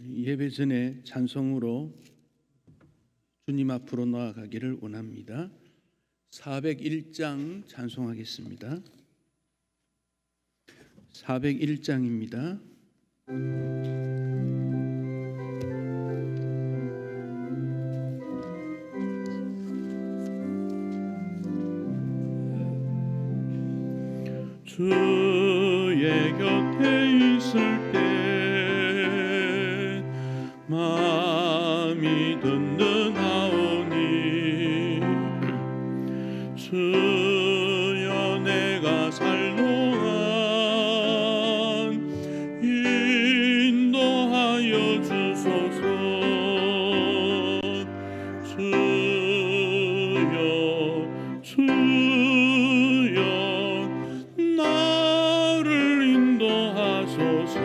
예배 전에 찬송으로 주님 앞으로 나아가기를 원합니다. 401장 찬송하겠습니다. 401장입니다. 주의 곁에 있을 때 마음이 든든하오니 주여 내가 살로한 인도하여 주소서. 주여 나를 인도하소서.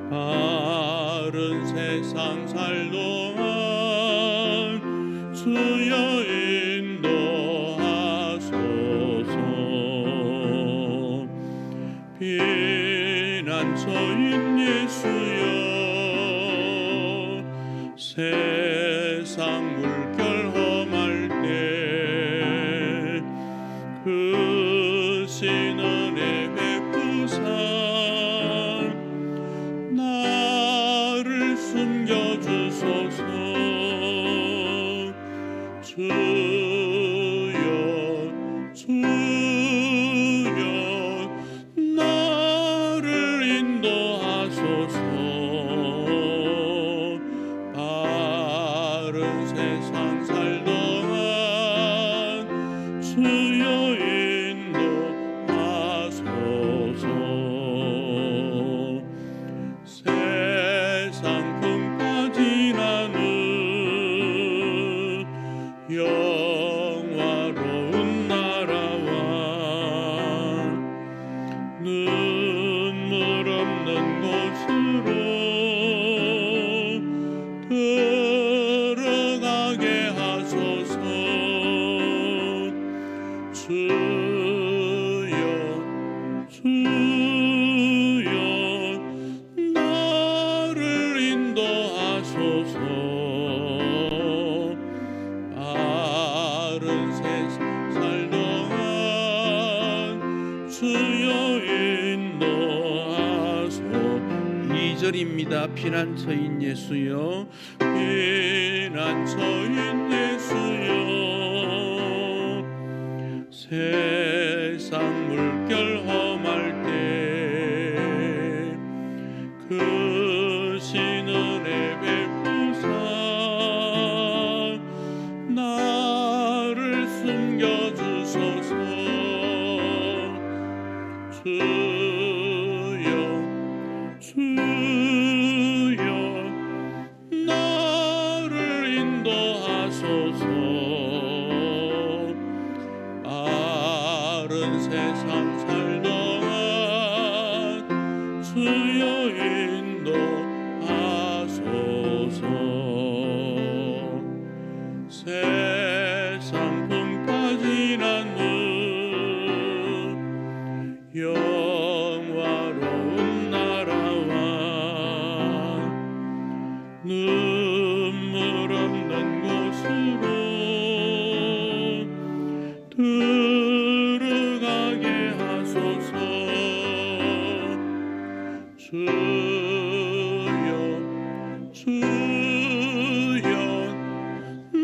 바른 세상 살도록 주여 인도하소서. 피난처인 예수여 세상 물결 험할 때 그 신은혜 베푸사 나를 숨겨주소서. 주여 나를 인도하소서. 바른 세상 살동안 주여 인도하소서. 세상 풍파 지나는 영화로운 나라와 눈물 없는 곳으로 들어가게 하소서. 주여 나를 인도하소서. 바른 세상 살동안 주여 인도하소서. 2절입니다. 피난처인 예수여 피난처인 예수여 세상 물결 험할 때 그 신은혜 베푸사 나를 숨겨주소서. 주여 나를 인도하소서. 바른 세상 살동안 주여 인도하소서. 세상 풍파 지나는 영화로운 나라와 눈물 없는 곳으로 들어가게 하소서. 주여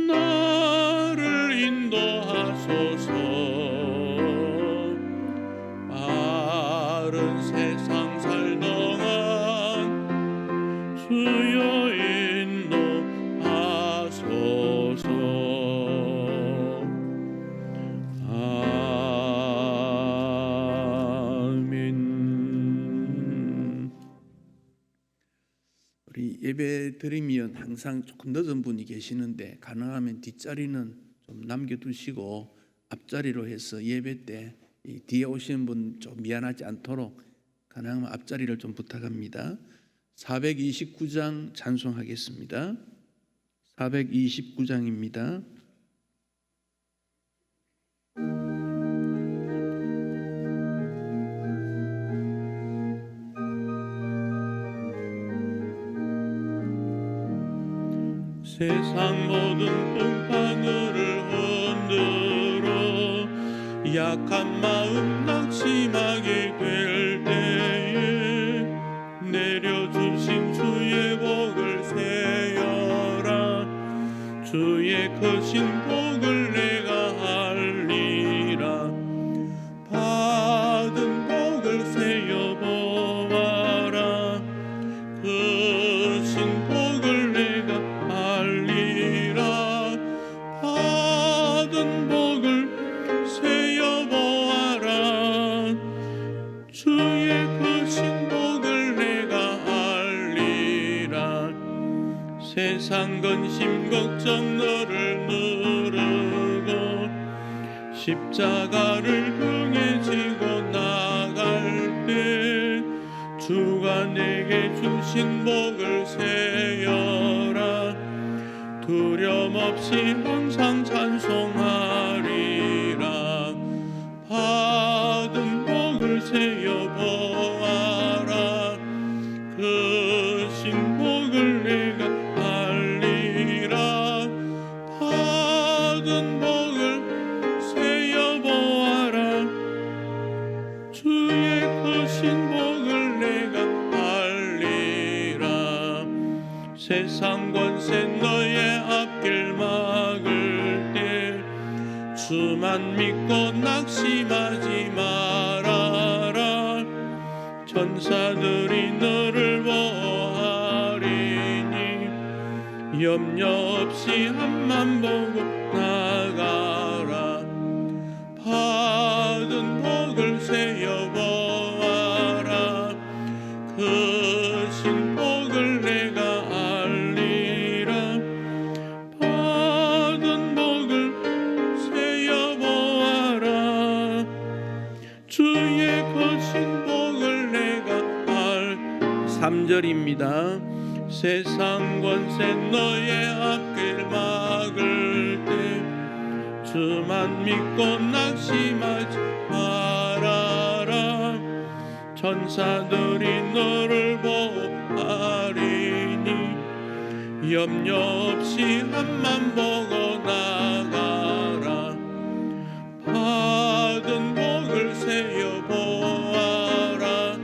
나를 인도하소서. 바른 세상 살동안 주여 인도하소서. 아멘. 우리 예배 드리면 항상 조금 늦은 분이 계시는데 가능하면 뒷자리는 좀 남겨두시고 앞자리로 해서 예배 때 뒤에 오시는 분 좀 미안하지 않도록 가능하면 앞자리를 좀 부탁합니다. 429장 찬송하겠습니다. 429장입니다. 모든 풍파들을 흔들어 약한 마음 낙심하게 될 때에 내려주신 주의 복을 세어라. 주의 크신 복을 내가 알리라. 받은 복을 세어 보아라. 크신 복을 내가 알리라. 받은 복을 세어 보아라. 주의 크신 복을 내가 알리라. 세상 근심 걱정 너를 누르고 십자가를 등에 지고 나갈 때 주가 내게 주신 복을 세어라. 두려움 없이 항상 찬송하리라. 받은 복을 세어 보아라. 크신 복을 내가 알리라. 받은 복을 세어 보아라. 주의 크신 복을 내가 알리라. 세상 권세 너의 앞길 막을 때 주만 믿고 낙심하지 말아라. 천사들이 너를 보호하리니 염려 없이 앞만 보고 나가라. 받은 복을 세어 보아라. 크신 복을 내가 알리라. 받은 복을 세어 보아라. 주의 크신 복을 내가 3절입니다. 세상 권세 너의 앞길 막을 때 주만 믿고 낙심하지 말아라. 천사들이 너를 보호하리니 염려 없이 앞만 보고 나가라. 받은 복을 세어 보아라.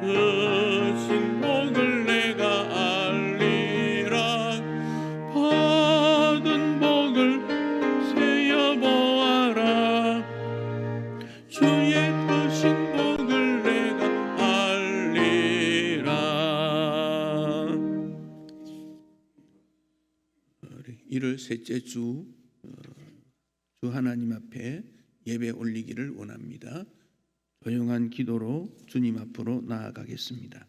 크신 복을 내가 알리라. 받은 복을 세어 보아라. 주의 크신 복을 내가 알리라. 이를 셋째 주 하나님 앞에 예배 올리기를 원합니다. 조용한 기도로 주님 앞으로 나아가겠습니다.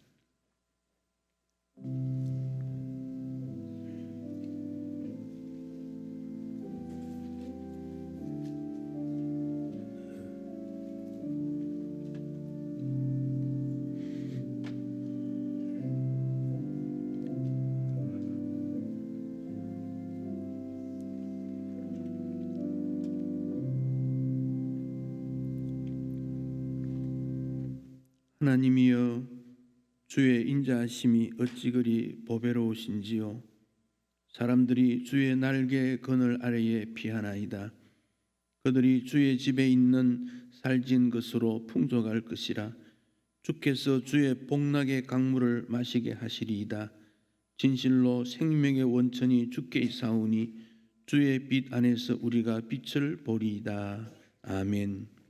하나님이여, 주의 인자하심이 어찌 그리 보배로우신지요. 사람들이 주의 날개 그늘 아래에 피하나이다. 그들이 주의 집에 있는 살진 것으로 풍족할 것이라. 주께서 주의 복락의 강물을 마시게 하시리이다. 진실로 생명의 원천이 주께 있사오니 주의 빛 안에서 우리가 빛을 보리이다. 아멘.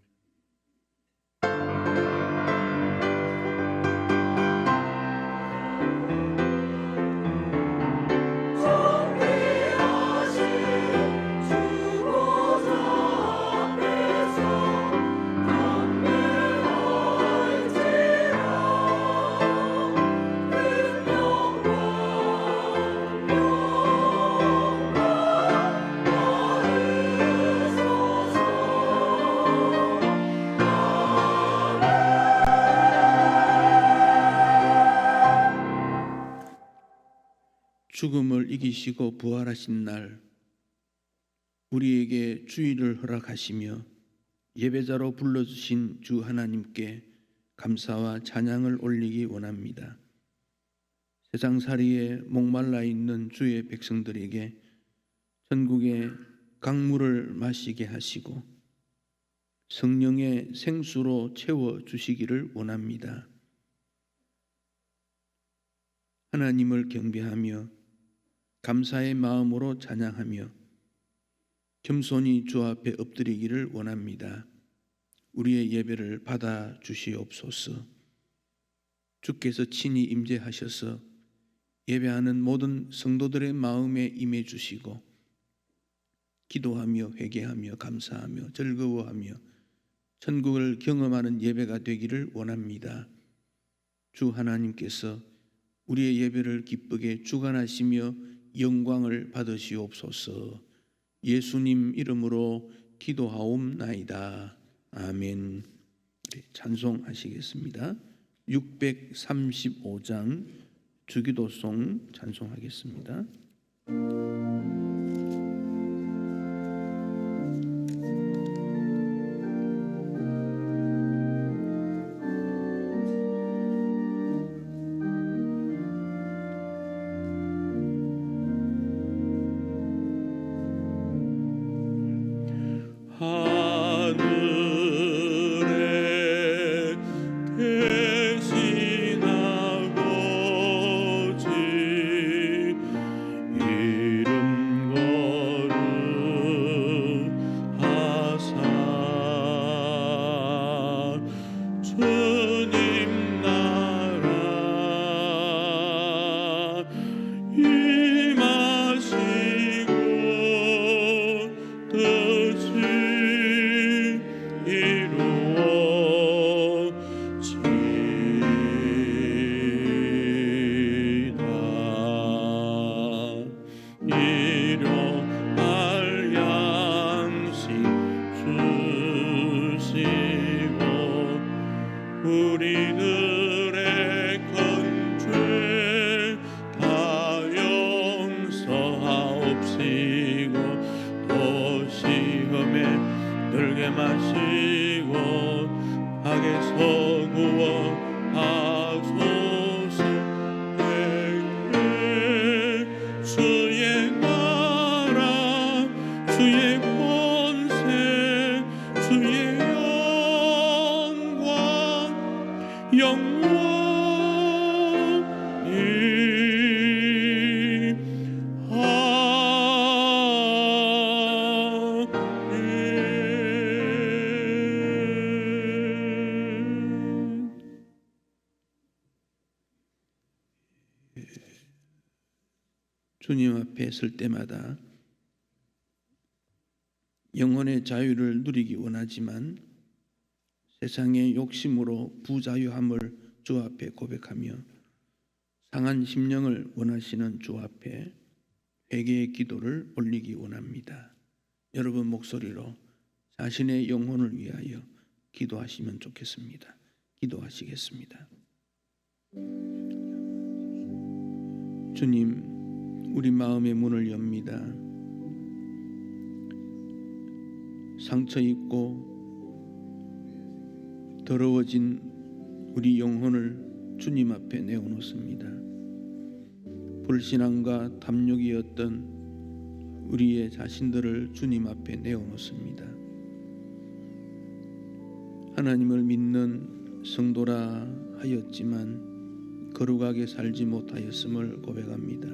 죽음을 이기시고 부활하신 날 우리에게 주의를 허락하시며 예배자로 불러주신 주 하나님께 감사와 찬양을 올리기 원합니다. 세상살이에 목말라 있는 주의 백성들에게 전국에 강물을 마시게 하시고 성령의 생수로 채워 주시기를 원합니다. 하나님을 경배하며 감사의 마음으로 찬양하며 겸손히 주 앞에 엎드리기를 원합니다. 우리의 예배를 받아 주시옵소서. 주께서 친히 임재하셔서 예배하는 모든 성도들의 마음에 임해 주시고 기도하며 회개하며 감사하며 즐거워하며 천국을 경험하는 예배가 되기를 원합니다. 주 하나님께서 우리의 예배를 기쁘게 주관하시며 영광을 받으시옵소서. 예수님 이름으로 기도하옵나이다. 아멘. 찬송하시겠습니다. 635장 주기도송 찬송하겠습니다. 하늘에 계신 아버지 이름 거룩하사 주님 나라 임하시고 뜻이 일용할 양식 주시고 우리들의 건죄 다 용서하옵시고 또 시험에 들게 마시고 악에서 구원하소서. 주의 나라 주의 권세 주의 영원히 아멘. 주님 앞에 설 때마다 영혼의 자유를 누리기 원하지만 세상의 욕심으로 부자유함을 주 앞에 고백하며 상한 심령을 원하시는 주 앞에 회개의 기도를 올리기 원합니다. 여러분 목소리로 자신의 영혼을 위하여 기도하시면 좋겠습니다. 기도하시겠습니다. 주님, 우리 마음의 문을 엽니다. 상처 입고 더러워진 우리 영혼을 주님 앞에 내어놓습니다. 불신앙과 탐욕이었던 우리의 자신들을 주님 앞에 내어놓습니다. 하나님을 믿는 성도라 하였지만 거룩하게 살지 못하였음을 고백합니다.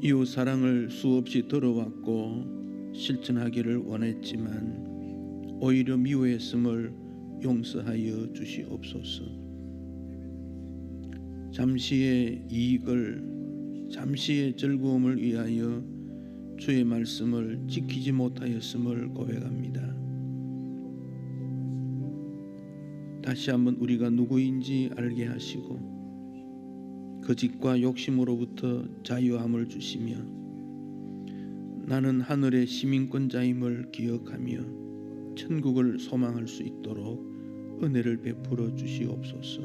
이웃 사랑을 수없이 들어왔고 실천하기를 원했지만 오히려 미워했음을 용서하여 주시옵소서. 잠시의 이익을, 잠시의 즐거움을 위하여 주의 말씀을 지키지 못하였음을 고백합니다. 다시 한번 우리가 누구인지 알게 하시고 거짓과 욕심으로부터 자유함을 주시며 나는 하늘의 시민권자임을 기억하며 천국을 소망할 수 있도록 은혜를 베풀어 주시옵소서.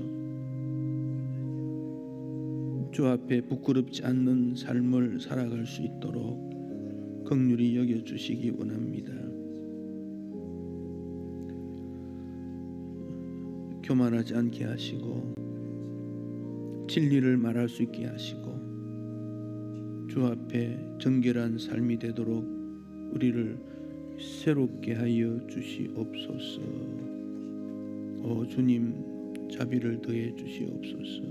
주 앞에 부끄럽지 않는 삶을 살아갈 수 있도록 긍휼히 여겨 주시기 원합니다. 교만하지 않게 하시고 진리를 말할 수 있게 하시고 주 주 앞에 정결한 삶이 되도록 우리를 새롭게 하여 주시옵소서. 오 주님, 자비를 더해 주시옵소서.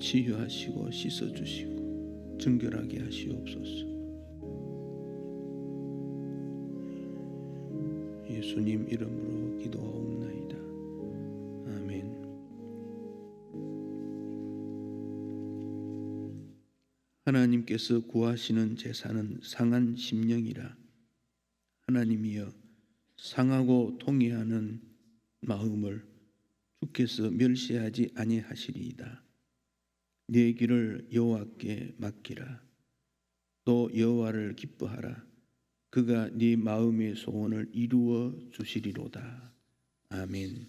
치유하시고 씻어주시고 정결하게 하시옵소서. 예수님 이름으로 기도하옵나이다. 아멘. 하나님께서 구하시는 제사는 상한 심령이라. 하나님이여, 상하고 통회하는 마음을 주께서 멸시하지 아니하시리이다. 네 길을 여호와께 맡기라. 또 여호와를 기뻐하라. 그가 네 마음의 소원을 이루어 주시리로다. 아멘.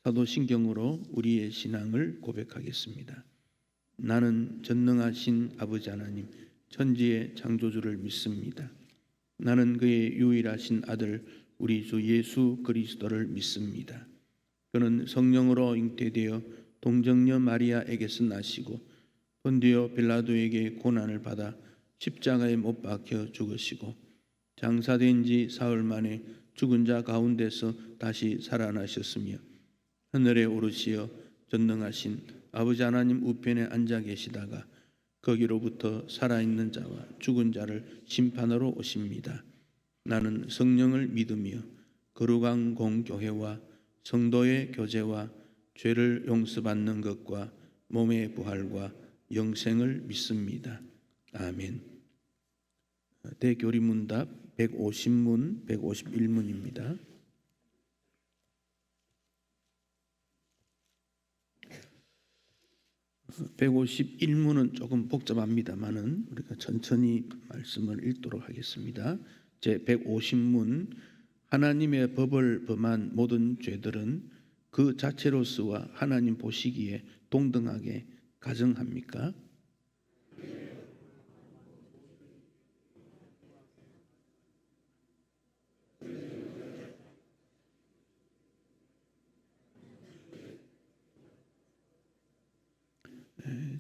사도신경으로 우리의 신앙을 고백하겠습니다. 나는 전능하신 아버지 하나님, 천지의 창조주를 믿습니다. 나는 그의 유일하신 아들 우리 주 예수 그리스도를 믿습니다. 그는 성령으로 잉태되어 동정녀 마리아에게서 나시고 본디오 빌라도에게 고난을 받아 십자가에 못 박혀 죽으시고 장사된 지 사흘 만에 죽은 자 가운데서 다시 살아나셨으며 하늘에 오르시어 전능하신 아버지 하나님 우편에 앉아 계시다가 거기로부터 살아있는 자와 죽은 자를 심판하러 오십니다. 나는 성령을 믿으며 거룩한 공교회와 성도의 교제와 죄를 용서받는 것과 몸의 부활과 영생을 믿습니다. 아멘. 대교리문답 150문, 151문입니다. (151문은) 조금 복잡합니다만은 우리가 천천히 말씀을 읽도록 하겠습니다. 제 150문. 하나님의 법을 범한 모든 죄들은 그 자체로서와 하나님 보시기에 동등하게 가정합니까?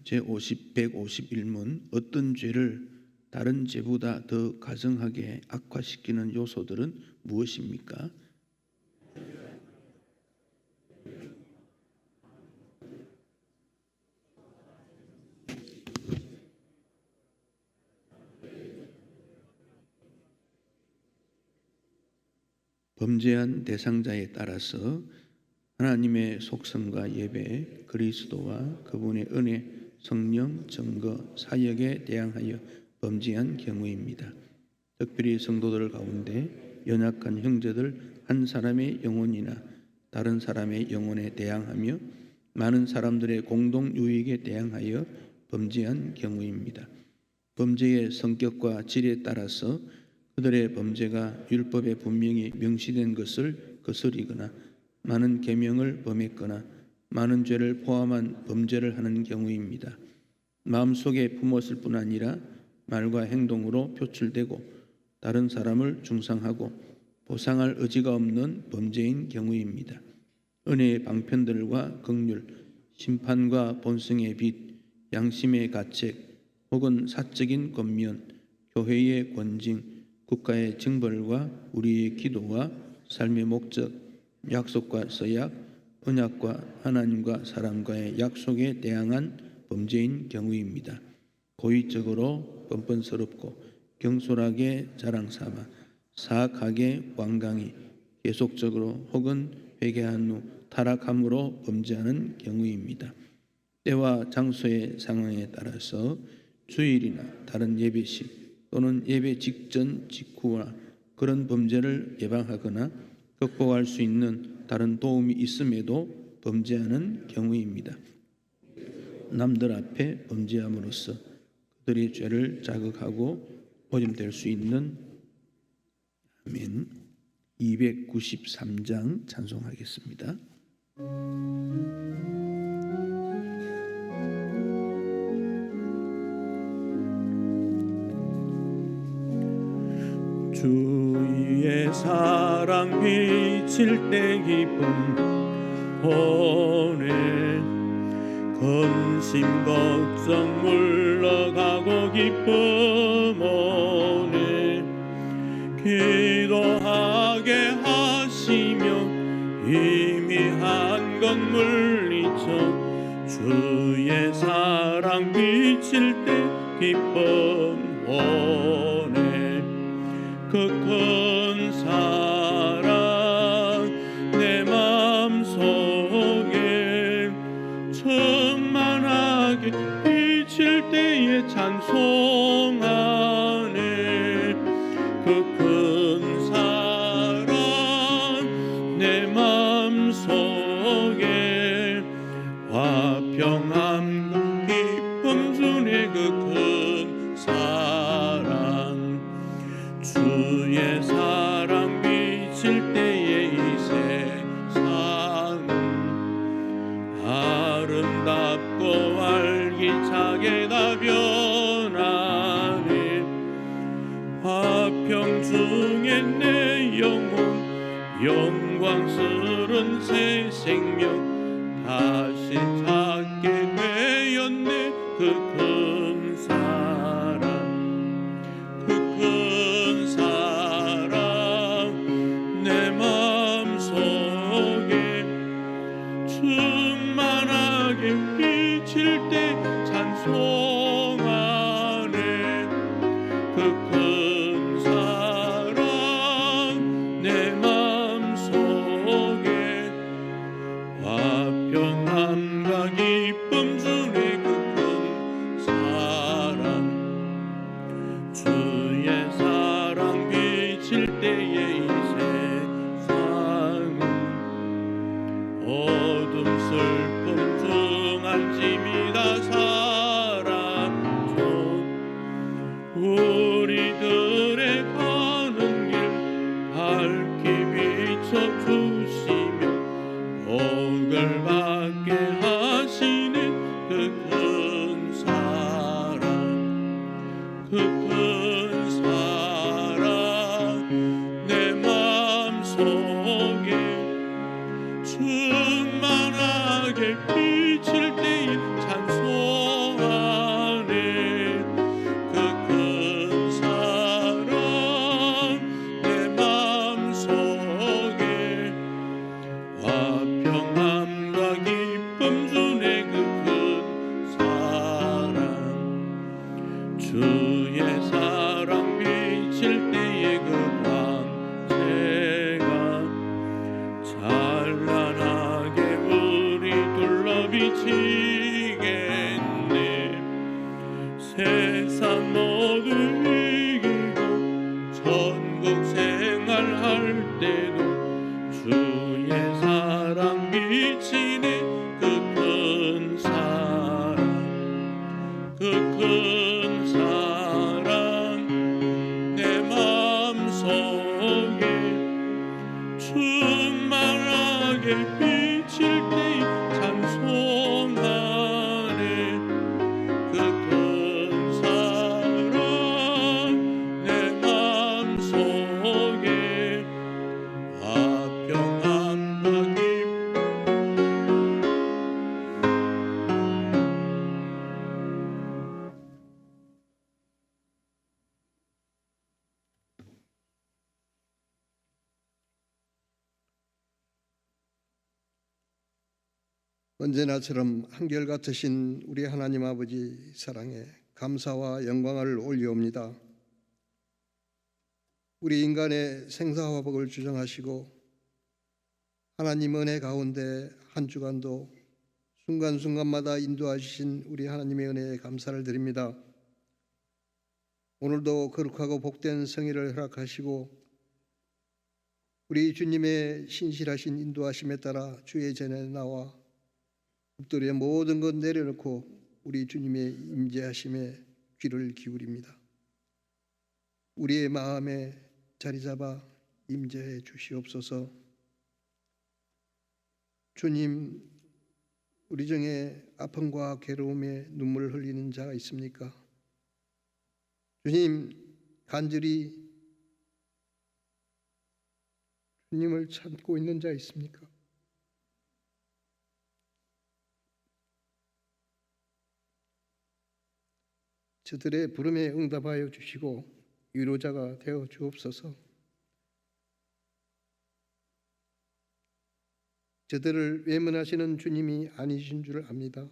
제151문. 어떤 죄를 다른 죄보다 더 가증하게 악화시키는 요소들은 무엇입니까? 범죄한 대상자에 따라서 하나님의 속성과 예배, 그리스도와 그분의 은혜, 성령, 증거, 사역에 대항하여 범죄한 경우입니다. 특별히 성도들 가운데 연약한 형제들 한 사람의 영혼이나 다른 사람의 영혼에 대항하며 많은 사람들의 공동 유익에 대항하여 범죄한 경우입니다. 범죄의 성격과 질에 따라서 그들의 범죄가 율법에 분명히 명시된 것을 거스리거나 많은 계명을 범했거나 많은 죄를 포함한 범죄를 하는 경우입니다. 마음속에 품었을 뿐 아니라 말과 행동으로 표출되고 다른 사람을 중상하고 보상할 의지가 없는 범죄인 경우입니다. 은혜의 방편들과 긍휼, 심판과 본성의 빛, 양심의 가책 혹은 사적인 권면, 교회의 권징, 국가의 징벌과 우리의 기도와 삶의 목적, 약속과 서약, 언약과 하나님과 사람과의 약속에 대항한 범죄인 경우입니다. 고의적으로 뻔뻔스럽고 경솔하게 자랑삼아 사악하게 완강히 계속적으로 혹은 회개한 후 타락함으로 범죄하는 경우입니다. 때와 장소의 상황에 따라서 주일이나 다른 예배식 또는 예배 직전 직후와 그런 범죄를 예방하거나 극복할 수 있는 다른 도움이 있음에도 범죄하는 경우입니다. 남들 앞에 범죄함으로써 그들의 죄를 자극하고 오염될 수 있는. 아멘. 293장 찬송하겠습니다. 주의 사랑 비칠 때 기쁨 보내 근심 걱정 물러가고 기쁨 오네. 기도하게 하시며 희미한 것 물리쳐 주의 사랑 비칠 때 기쁨 오네. 그 큰 사랑 내 마음속에 충만하게 비칠 때에 찬송하네. 그 큰 사랑 내 마음속에 화평함과 기쁨 주네. 그 큰 사랑 주의 사랑 비칠 때에 이 세상은 아름답고 활기차게 다 변하네. 화평 중에 내 영혼 영광스런 새 생명 다시 찾게 되었네. 그 큰 사랑 그 큰 사랑 내 마음속에 충만하게 비칠 때 찬송하네. 그 큰 사랑 내 마음속에 화평함과 기쁨 주네. 그 큰 사랑 주의 사랑 비칠 때에 이 세상은 어둠 슬픔 중 안심이 다 사라져 우리들의 가는 길 밝히 비춰주시며 복을 받게 하시는 그 큰 사랑 그 큰 사랑 내 마음속에 충만하게 비칠 때에 찬송하네. 그 큰 사랑 내 마음속에 화평함과 기쁨 주네. 그 큰 사랑 주의 사랑 비칠 때에 그 광채가 찬란하게 우리 둘러 비치겠네. 세상 모두 이기고 천국 생활할 때도 주의 사랑 비치네. 그 큰 사랑 그 큰 사랑 내 마음속에 충만하게 비칠 때 찬송하네. 그 큰 사랑 내 마음속에 화평함과 기쁨 언제나처럼 한결같으신 우리 하나님 아버지 사랑에 감사와 영광을 올려옵니다. 우리 인간의 생사화복을 주정하시고 하나님 은혜 가운데 한 주간도 순간순간마다 인도하신 우리 하나님의 은혜에 감사를 드립니다. 오늘도 거룩하고 복된 성일을 허락하시고 우리 주님의 신실하신 인도하심에 따라 주의 전에 나와 엎드려 모든 것 내려놓고 우리 주님의 임재하심에 귀를 기울입니다. 우리의 마음에 자리 잡아 임재해 주시옵소서. 주님, 우리 중에 아픔과 괴로움에 눈물을 흘리는 자가 있습니까? 주님, 간절히 주님을 찾고 있는 자 있습니까? 저들의 부름에 응답하여 주시고 위로자가 되어 주옵소서. 저들을 외면하시는 주님이 아니신 줄 압니다.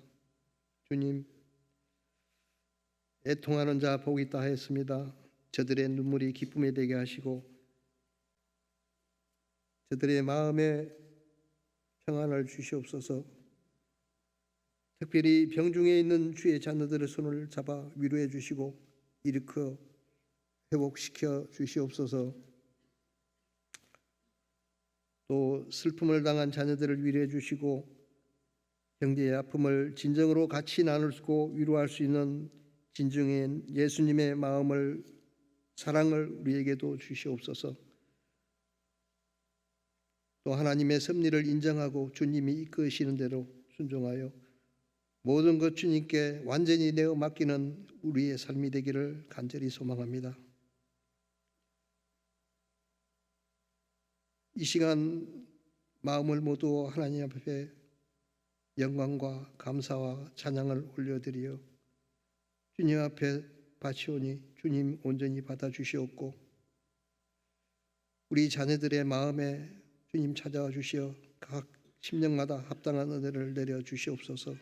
주님, 애통하는 자 복이 있다 하였습니다. 저들의 눈물이 기쁨이 되게 하시고 저들의 마음에 평안을 주시옵소서. 특별히 병중에 있는 주의 자녀들의 손을 잡아 위로해 주시고 일으켜 회복시켜 주시옵소서. 또 슬픔을 당한 자녀들을 위로해 주시고 형제의 아픔을 진정으로 같이 나누고 위로할 수 있는 진정한 예수님의 마음을 사랑을 우리에게도 주시옵소서. 또 하나님의 섭리를 인정하고 주님이 이끄시는 대로 순종하여 모든 것 주님께 완전히 내어 맡기는 우리의 삶이 되기를 간절히 소망합니다. 이 시간 마음을 모두 하나님 앞에 영광과 감사와 찬양을 올려드리어 주님 앞에 바치오니 주님 온전히 받아주시옵고 우리 자녀들의 마음에 주님 찾아와 주시어 각 심령마다 합당한 은혜를 내려 주시옵소서.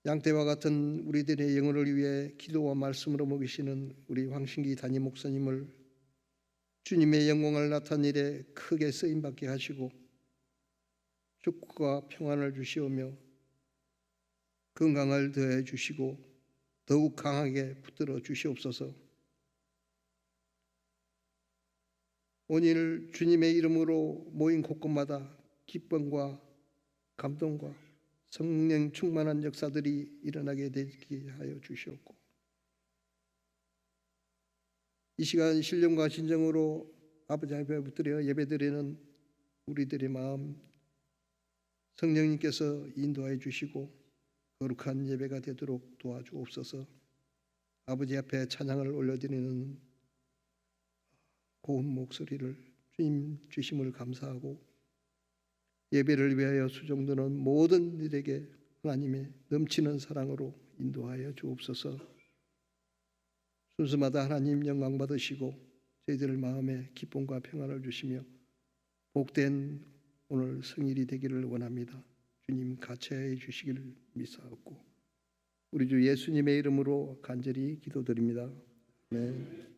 양떼와 같은 우리들의 영혼을 위해 기도와 말씀으로 먹이시는 우리 황신기 담임 목사님을 주님의 영광을 나타낸 일에 크게 쓰임받게 하시고 축복과 평안을 주시오며 건강을 더해 주시고 더욱 강하게 붙들어 주시옵소서. 오늘 주님의 이름으로 모인 곳곳마다 기쁨과 감동과 성령 충만한 역사들이 일어나게 되게 하여 주시옵고 이 시간 신령과 진정으로 아버지 앞에 붙들어 예배드리는 우리들의 마음 성령님께서 인도하여 주시고 거룩한 예배가 되도록 도와주옵소서. 아버지 앞에 찬양을 올려드리는 고운 목소리를 주님 주심을 감사하고 예배를 위하여 수종드는 모든 일에게 하나님의 넘치는 사랑으로 인도하여 주옵소서. 순수마다 하나님 영광 받으시고 저희들 마음에 기쁨과 평안을 주시며 복된 오늘 성일이 되기를 원합니다. 주님 가채해 주시기를 믿사옵고 우리 주 예수님의 이름으로 간절히 기도드립니다. 아멘.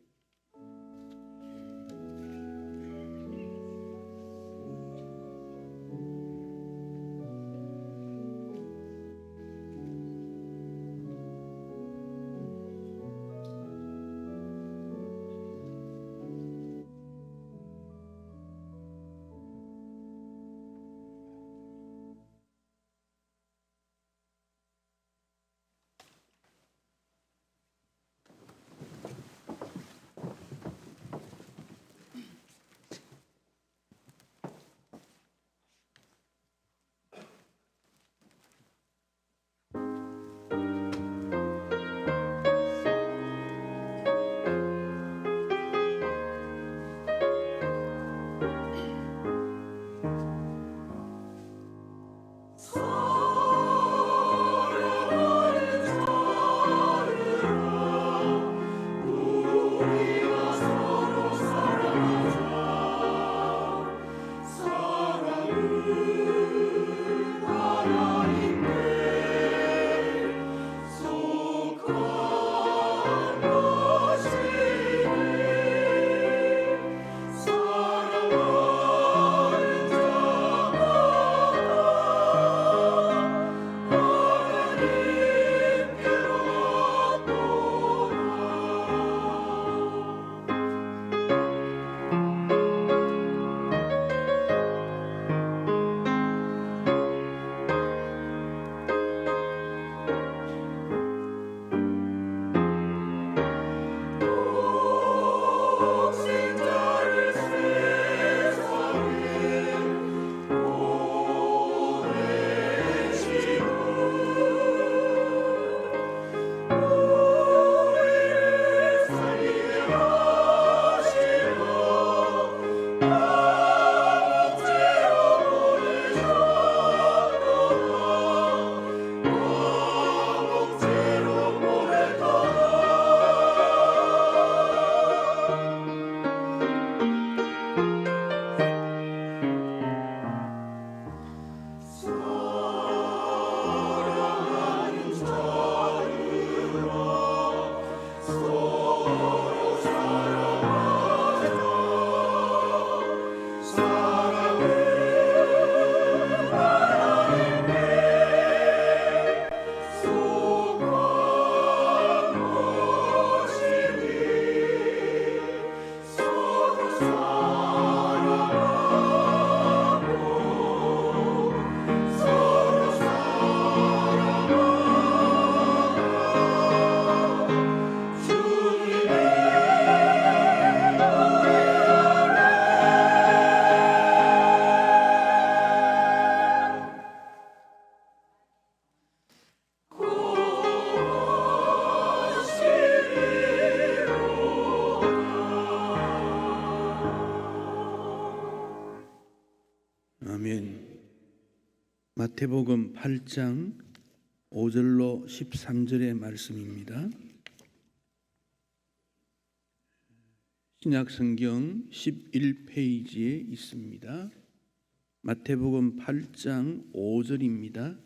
마태복음 8장 5절로 13절의 말씀입니다. 신약성경 11페이지에 있습니다. 마태복음 8장 5절입니다.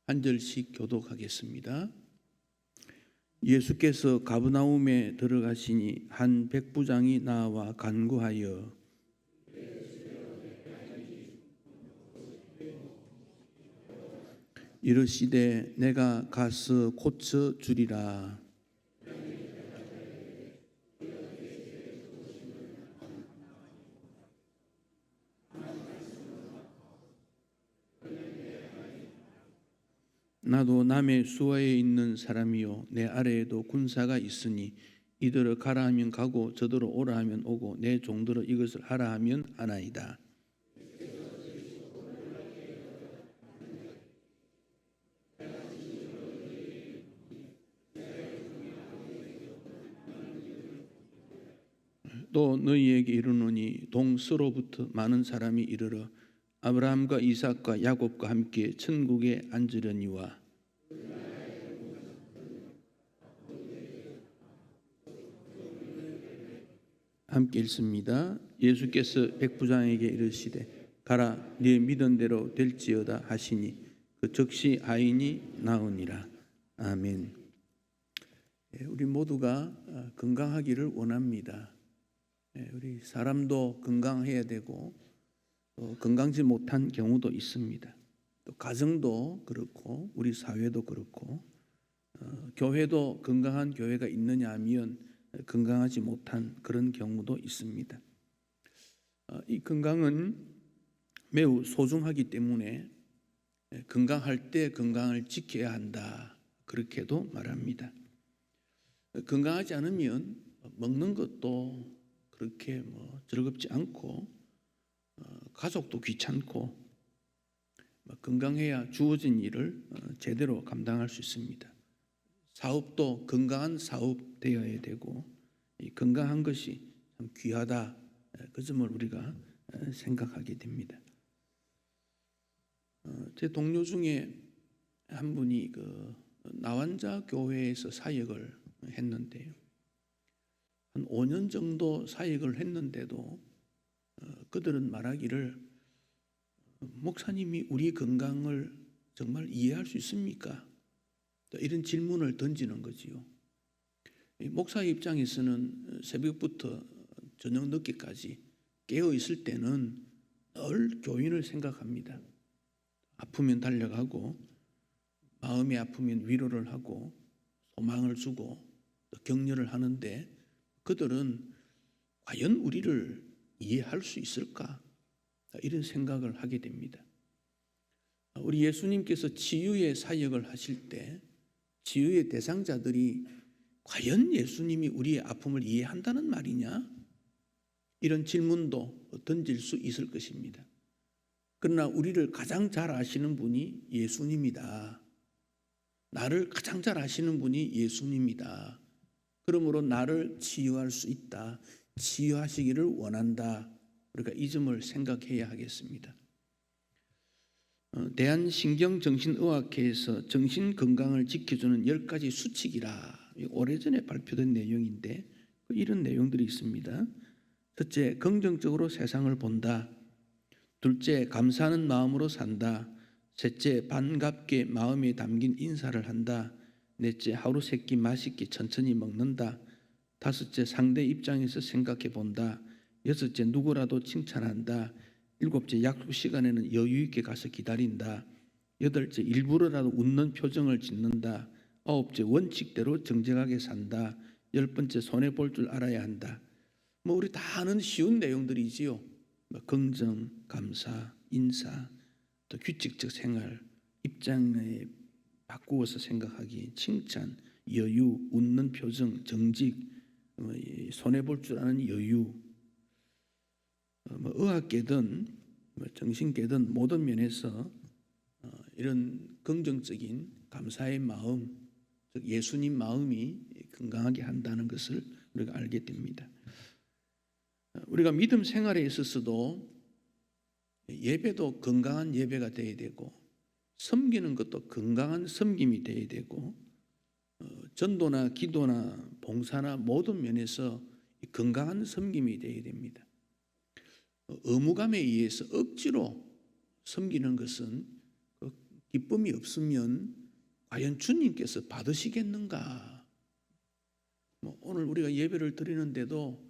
한 절씩 교독하겠습니다. 예수께서 가버나움에 들어가시니 한 백부장이 나와 간구하여 이르시되 내가 가서 고쳐 주리라. 나도 남의 수하에 있는 사람이요 내 아래에도 군사가 있으니 이들을 가라 하면 가고 저들을 오라 하면 오고 내 종들을 이것을 하라 하면 하나이다. 또 너희에게 이르노니 동서로부터 많은 사람이 이르러 아브라함과 이삭과 야곱과 함께 천국에 앉으려니와 함께 읽습니다. 예수께서 백부장에게 이르시되 가라 네 믿은 대로 될지어다 하시니 그 즉시 아인이 나으니라. 아멘. 우리 모두가 건강하기를 원합니다. 우리 사람도 건강해야 되고 또 건강지 못한 경우도 있습니다. 또 가정도 그렇고 우리 사회도 그렇고 교회도 건강한 교회가 있느냐 하면 건강하지 못한 그런 경우도 있습니다. 이 건강은 매우 소중하기 때문에 건강할 때 건강을 지켜야 한다 그렇게도 말합니다. 건강하지 않으면 먹는 것도 그렇게 즐겁지 않고 가족도 귀찮고 건강해야 주어진 일을 제대로 감당할 수 있습니다. 사업도 건강한 사업 되어야 되고 이 건강한 것이 참 귀하다 그 점을 우리가 생각하게 됩니다. 제 동료 중에 한 분이 그 나환자 교회에서 사역을 했는데요. 한 5년 정도 사역을 했는데도 그들은 말하기를 목사님이 우리 건강을 정말 이해할 수 있습니까? 이런 질문을 던지는 거지요. 목사 입장에서는 새벽부터 저녁 늦게까지 깨어 있을 때는 늘 교인을 생각합니다. 아프면 달려가고 마음이 아프면 위로를 하고 소망을 주고 격려를 하는데 그들은 과연 우리를 이해할 수 있을까? 이런 생각을 하게 됩니다. 우리 예수님께서 치유의 사역을 하실 때 치유의 대상자들이 과연 예수님이 우리의 아픔을 이해한다는 말이냐? 이런 질문도 던질 수 있을 것입니다. 그러나 우리를 가장 잘 아시는 분이 예수님이다. 나를 가장 잘 아시는 분이 예수님이다. 그러므로 나를 치유할 수 있다. 치유하시기를 원한다. 그러니까 이 점을 생각해야 하겠습니다. 대한신경정신의학회에서 정신건강을 지켜주는 10가지 수칙이라 오래전에 발표된 내용인데 이런 내용들이 있습니다. 첫째, 긍정적으로 세상을 본다. 둘째, 감사하는 마음으로 산다. 셋째, 반갑게 마음에 담긴 인사를 한다. 넷째, 하루 세 끼 맛있게 천천히 먹는다. 다섯째, 상대 입장에서 생각해 본다. 여섯째, 누구라도 칭찬한다. 일곱째, 약속 시간에는 여유 있게 가서 기다린다. 여덟째, 일부러라도 웃는 표정을 짓는다. 아홉째, 원칙대로 정직하게 산다. 열 번째, 손해 볼 줄 알아야 한다. 우리 다 아는 쉬운 내용들이지요. 긍정, 감사, 인사, 또 규칙적 생활, 입장에 바꾸어서 생각하기, 칭찬, 여유, 웃는 표정, 정직, 손해 볼 줄 아는 여유. 의학계든 정신계든 모든 면에서 이런 긍정적인 감사의 마음, 즉 예수님 마음이 건강하게 한다는 것을 우리가 알게 됩니다. 우리가 믿음 생활에 있어서도 예배도 건강한 예배가 돼야 되고 섬기는 것도 건강한 섬김이 돼야 되고 전도나 기도나 봉사나 모든 면에서 건강한 섬김이 돼야 됩니다. 의무감에 의해서 억지로 섬기는 것은 그 기쁨이 없으면 과연 주님께서 받으시겠는가? 오늘 우리가 예배를 드리는데도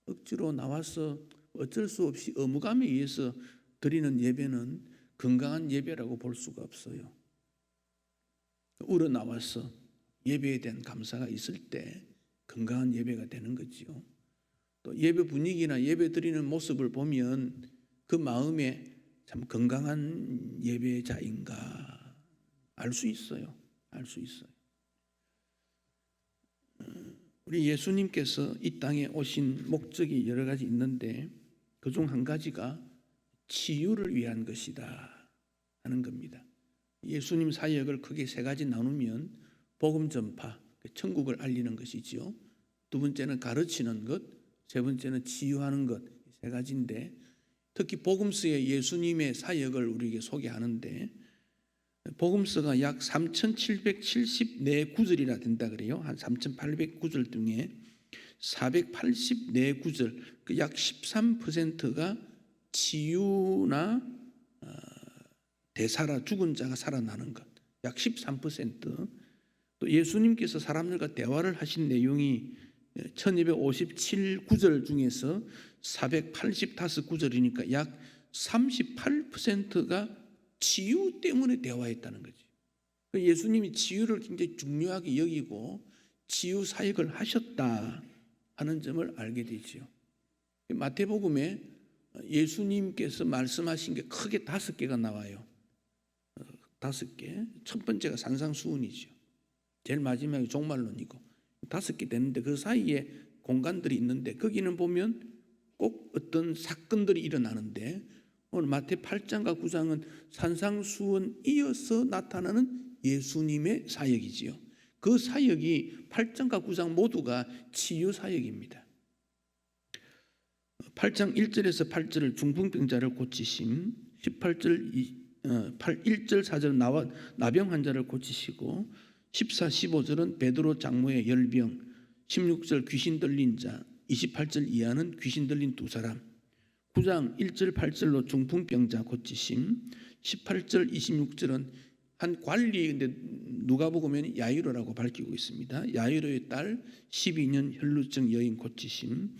억지로 나와서 어쩔 수 없이 의무감에 의해서 드리는 예배는 건강한 예배라고 볼 수가 없어요. 우러나와서 예배에 대한 감사가 있을 때 건강한 예배가 되는 거지요. 또 예배 분위기나 예배 드리는 모습을 보면 그 마음에 참 건강한 예배자인가 알 수 있어요. 알 수 있어요. 우리 예수님께서 이 땅에 오신 목적이 여러 가지 있는데 그중 한 가지가 치유를 위한 것이다 하는 겁니다. 예수님 사역을 크게 세 가지 나누면 복음 전파, 천국을 알리는 것이지요. 두 번째는 가르치는 것, 세 번째는 치유하는 것, 세 가지인데 특히 복음서에 예수님의 사역을 우리에게 소개하는데 복음서가 약 3,774구절이나 된다 그래요. 한 3,800구절 중에 484구절, 그 약 13%가 치유나 되살아 죽은 자가 살아나는 것, 약 13%. 또 예수님께서 사람들과 대화를 하신 내용이 1257구절 중에서 485구절이니까 약 38%가 치유 때문에 대화했다는 거지. 예수님이 치유를 굉장히 중요하게 여기고 치유 사역을 하셨다 하는 점을 알게 되지요. 마태복음에 예수님께서 말씀하신 게 크게 5개가 나와요. 5개. 첫 번째가 산상수훈이죠. 제일 마지막에 종말론이고 5개 되는데 그 사이에 공간들이 있는데 거기는 보면 꼭 어떤 사건들이 일어나는데 오늘 마태 8장과 9장은 산상수훈 이어서 나타나는 예수님의 사역이지요. 그 사역이 8장과 9장 모두가 치유 사역입니다. 8장 1절에서 8절을 중풍병자를 고치심, 18절 1절 4절 나병 환자를 고치시고 14, 15절은 베드로 장모의 열병, 16절 귀신 들린 자, 28절 이하는 귀신 들린 2사람, 9장 1절 8절로 중풍병자 고치심, 18절 26절은 한 관리, 근데 누가복음에는 야이로라고 밝히고 있습니다. 야이로의 딸 12년 혈루증 여인 고치심,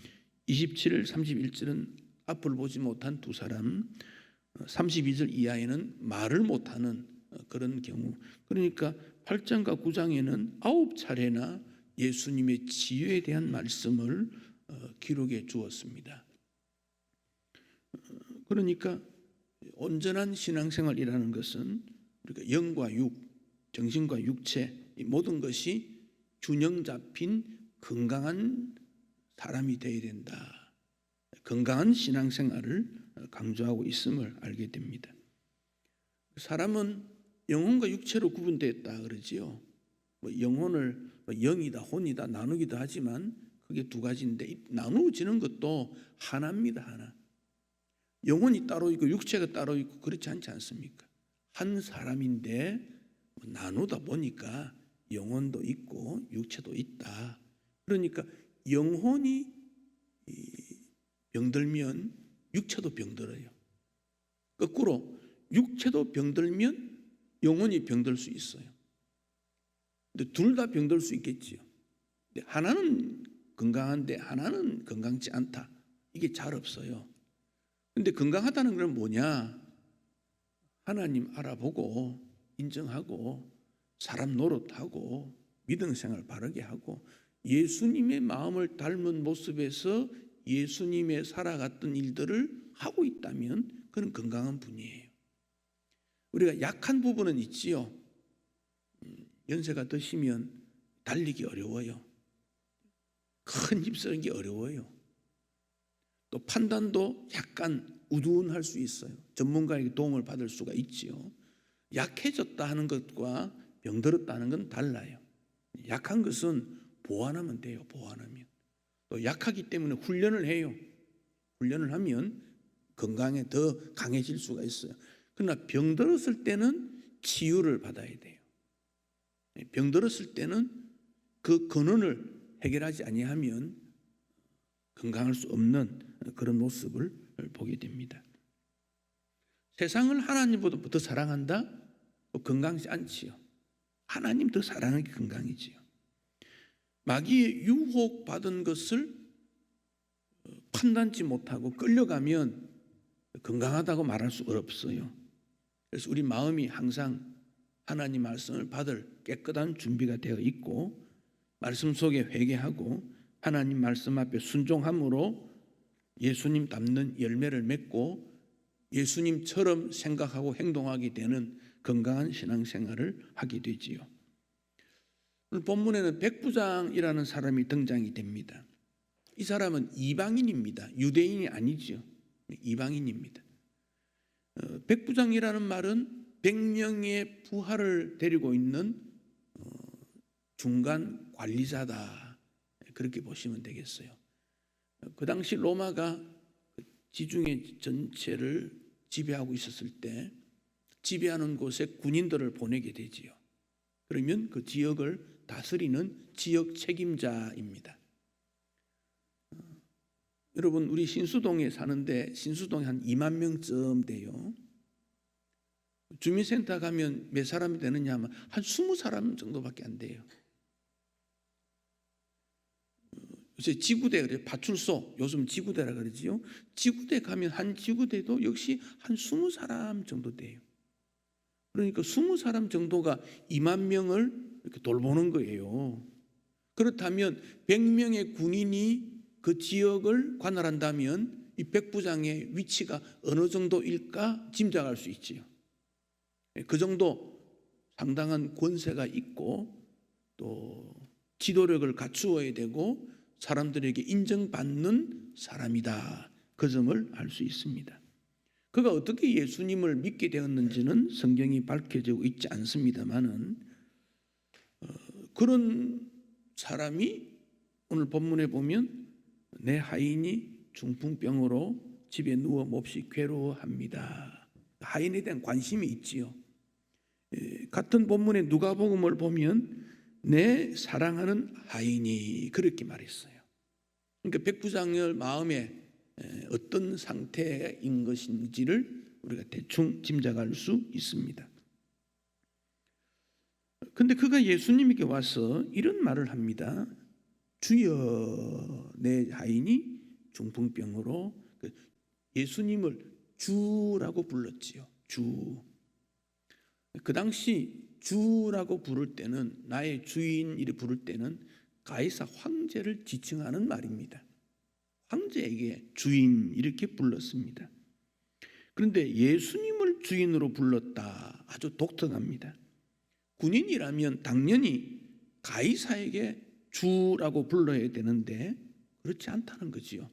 27절 31절은 앞을 보지 못한 2사람, 32절 이하에는 말을 못하는 그런 경우. 그러니까 8장과 9장에는 9차례나 예수님의 치유에 대한 말씀을 기록해 주었습니다. 그러니까 온전한 신앙생활이라는 것은 우리가 영과 육, 정신과 육체 이 모든 것이 균형 잡힌 건강한 사람이 되어야 된다. 건강한 신앙생활을 강조하고 있음을 알게 됩니다. 사람은 영혼과 육체로 구분되었다 그러지요. 영혼을 영이다, 혼이다 나누기도 하지만 그게 두 가지인데 나누어지는 것도 하나입니다. 하나. 영혼이 따로 있고 육체가 따로 있고 그렇지 않지 않습니까? 한 사람인데 나누다 보니까 영혼도 있고 육체도 있다. 그러니까 영혼이 병들면 육체도 병들어요. 거꾸로 육체도 병들면 영혼이 병들 수 있어요. 근데 둘 다 병들 수 있겠지요. 근데 하나는 건강한데 하나는 건강치 않다. 이게 잘 없어요. 근데 건강하다는 건 뭐냐? 하나님 알아보고 인정하고 사람 노릇하고 믿음 생활 바르게 하고 예수님의 마음을 닮은 모습에서 예수님의 살아갔던 일들을 하고 있다면 그는 건강한 분이에요. 우리가 약한 부분은 있지요. 연세가 드시면 달리기 어려워요. 큰 힘쓰기 어려워요. 또 판단도 약간 우둔할 수 있어요. 전문가에게 도움을 받을 수가 있지요. 약해졌다 하는 것과 병들었다 하는 건 달라요. 약한 것은 보완하면 돼요. 보완하면. 또 약하기 때문에 훈련을 해요. 훈련을 하면 건강에 더 강해질 수가 있어요. 그러나 병들었을 때는 치유를 받아야 돼요. 병들었을 때는 그 근원을 해결하지 아니하면 건강할 수 없는 그런 모습을 보게 됩니다. 세상을 하나님보다 더 사랑한다? 건강하지 않지요. 하나님 더 사랑하는 게 건강이지요. 마귀의 유혹받은 것을 판단치 못하고 끌려가면 건강하다고 말할 수 없어요. 그래서 우리 마음이 항상 하나님 말씀을 받을 깨끗한 준비가 되어 있고 말씀 속에 회개하고 하나님 말씀 앞에 순종함으로 예수님 닮는 열매를 맺고 예수님처럼 생각하고 행동하게 되는 건강한 신앙생활을 하게 되지요. 오늘 본문에는 백부장이라는 사람이 등장이 됩니다. 이 사람은 이방인입니다. 유대인이 아니죠. 이방인입니다. 백부장이라는 말은 100명의 부하를 데리고 있는 중간 관리자다, 그렇게 보시면 되겠어요. 그 당시 로마가 지중해 전체를 지배하고 있었을 때 지배하는 곳에 군인들을 보내게 되지요. 그러면 그 지역을 다스리는 지역 책임자입니다. 여러분, 우리 신수동에 사는데 신수동에 한 2만 명쯤 돼요. 주민센터 가면 몇 사람이 되느냐 하면 한 20사람 정도밖에 안 돼요. 요새 지구대, 그래요. 파출소, 요즘 지구대라 그러지요. 지구대 가면 한 지구대도 역시 한 20사람 정도 돼요. 그러니까 20사람 정도가 2만 명을 이렇게 돌보는 거예요. 그렇다면 100명의 군인이 그 지역을 관할한다면 이 백부장의 위치가 어느 정도일까 짐작할 수 있지요. 그 정도 상당한 권세가 있고 또 지도력을 갖추어야 되고 사람들에게 인정받는 사람이다, 그 점을 알 수 있습니다. 그가 어떻게 예수님을 믿게 되었는지는 성경이 밝혀지고 있지 않습니다만은 그런 사람이 오늘 본문에 보면 내 하인이 중풍병으로 집에 누워 몹시 괴로워합니다. 하인에 대한 관심이 있지요. 같은 본문의 누가복음을 보면 내 사랑하는 하인이, 그렇게 말했어요. 그러니까 백부장의 마음에 어떤 상태인 것인지를 우리가 대충 짐작할 수 있습니다. 그런데 그가 예수님에게 와서 이런 말을 합니다. 주여, 내 하인이 중풍병으로, 예수님을 주라고 불렀지요. 주. 그 당시 주라고 부를 때는, 나의 주인 이렇게 부를 때는 가이사 황제를 지칭하는 말입니다. 황제에게 주인 이렇게 불렀습니다. 그런데 예수님을 주인으로 불렀다, 아주 독특합니다. 군인이라면 당연히 가이사에게 주라고 불러야 되는데 그렇지 않다는 거지요.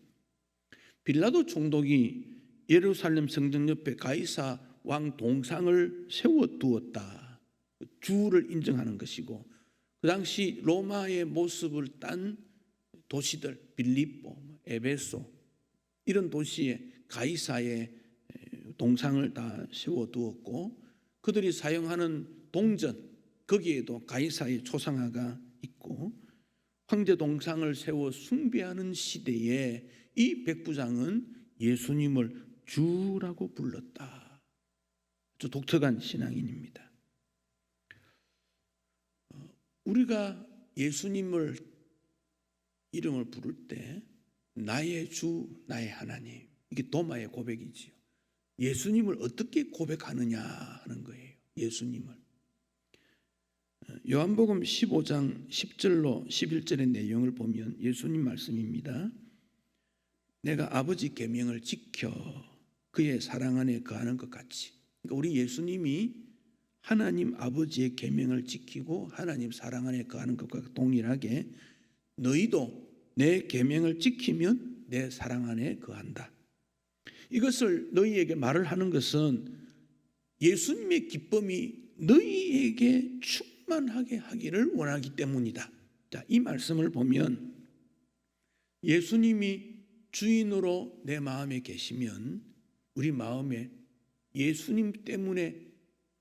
빌라도 총독이 예루살렘 성전 옆에 가이사 왕 동상을 세워두었다, 주를 인정하는 것이고, 그 당시 로마의 모습을 딴 도시들, 빌립보, 에베소, 이런 도시에 가이사의 동상을 다 세워두었고, 그들이 사용하는 동전, 거기에도 가이사의 초상화가 있고, 황제 동상을 세워 숭배하는 시대에 이 백부장은 예수님을 주라고 불렀다. 아주 독특한 신앙인입니다. 우리가 예수님을 이름을 부를 때 나의 주, 나의 하나님, 이게 도마의 고백이지요. 예수님을 어떻게 고백하느냐 하는 거예요. 예수님을. 요한복음 15장 10절로 11절의 내용을 보면 예수님 말씀입니다. 내가 아버지 계명을 지켜 그의 사랑 안에 거하는 것 같이. 그러니까 우리 예수님이 하나님 아버지의 계명을 지키고 하나님 사랑 안에 거하는 것과 동일하게 너희도 내 계명을 지키면 내 사랑 안에 거한다. 이것을 너희에게 말을 하는 것은 예수님의 기쁨이 너희에게 충만하게 하기를 원하기 때문이다. 자, 이 말씀을 보면 예수님이 주인으로 내 마음에 계시면 우리 마음에 예수님 때문에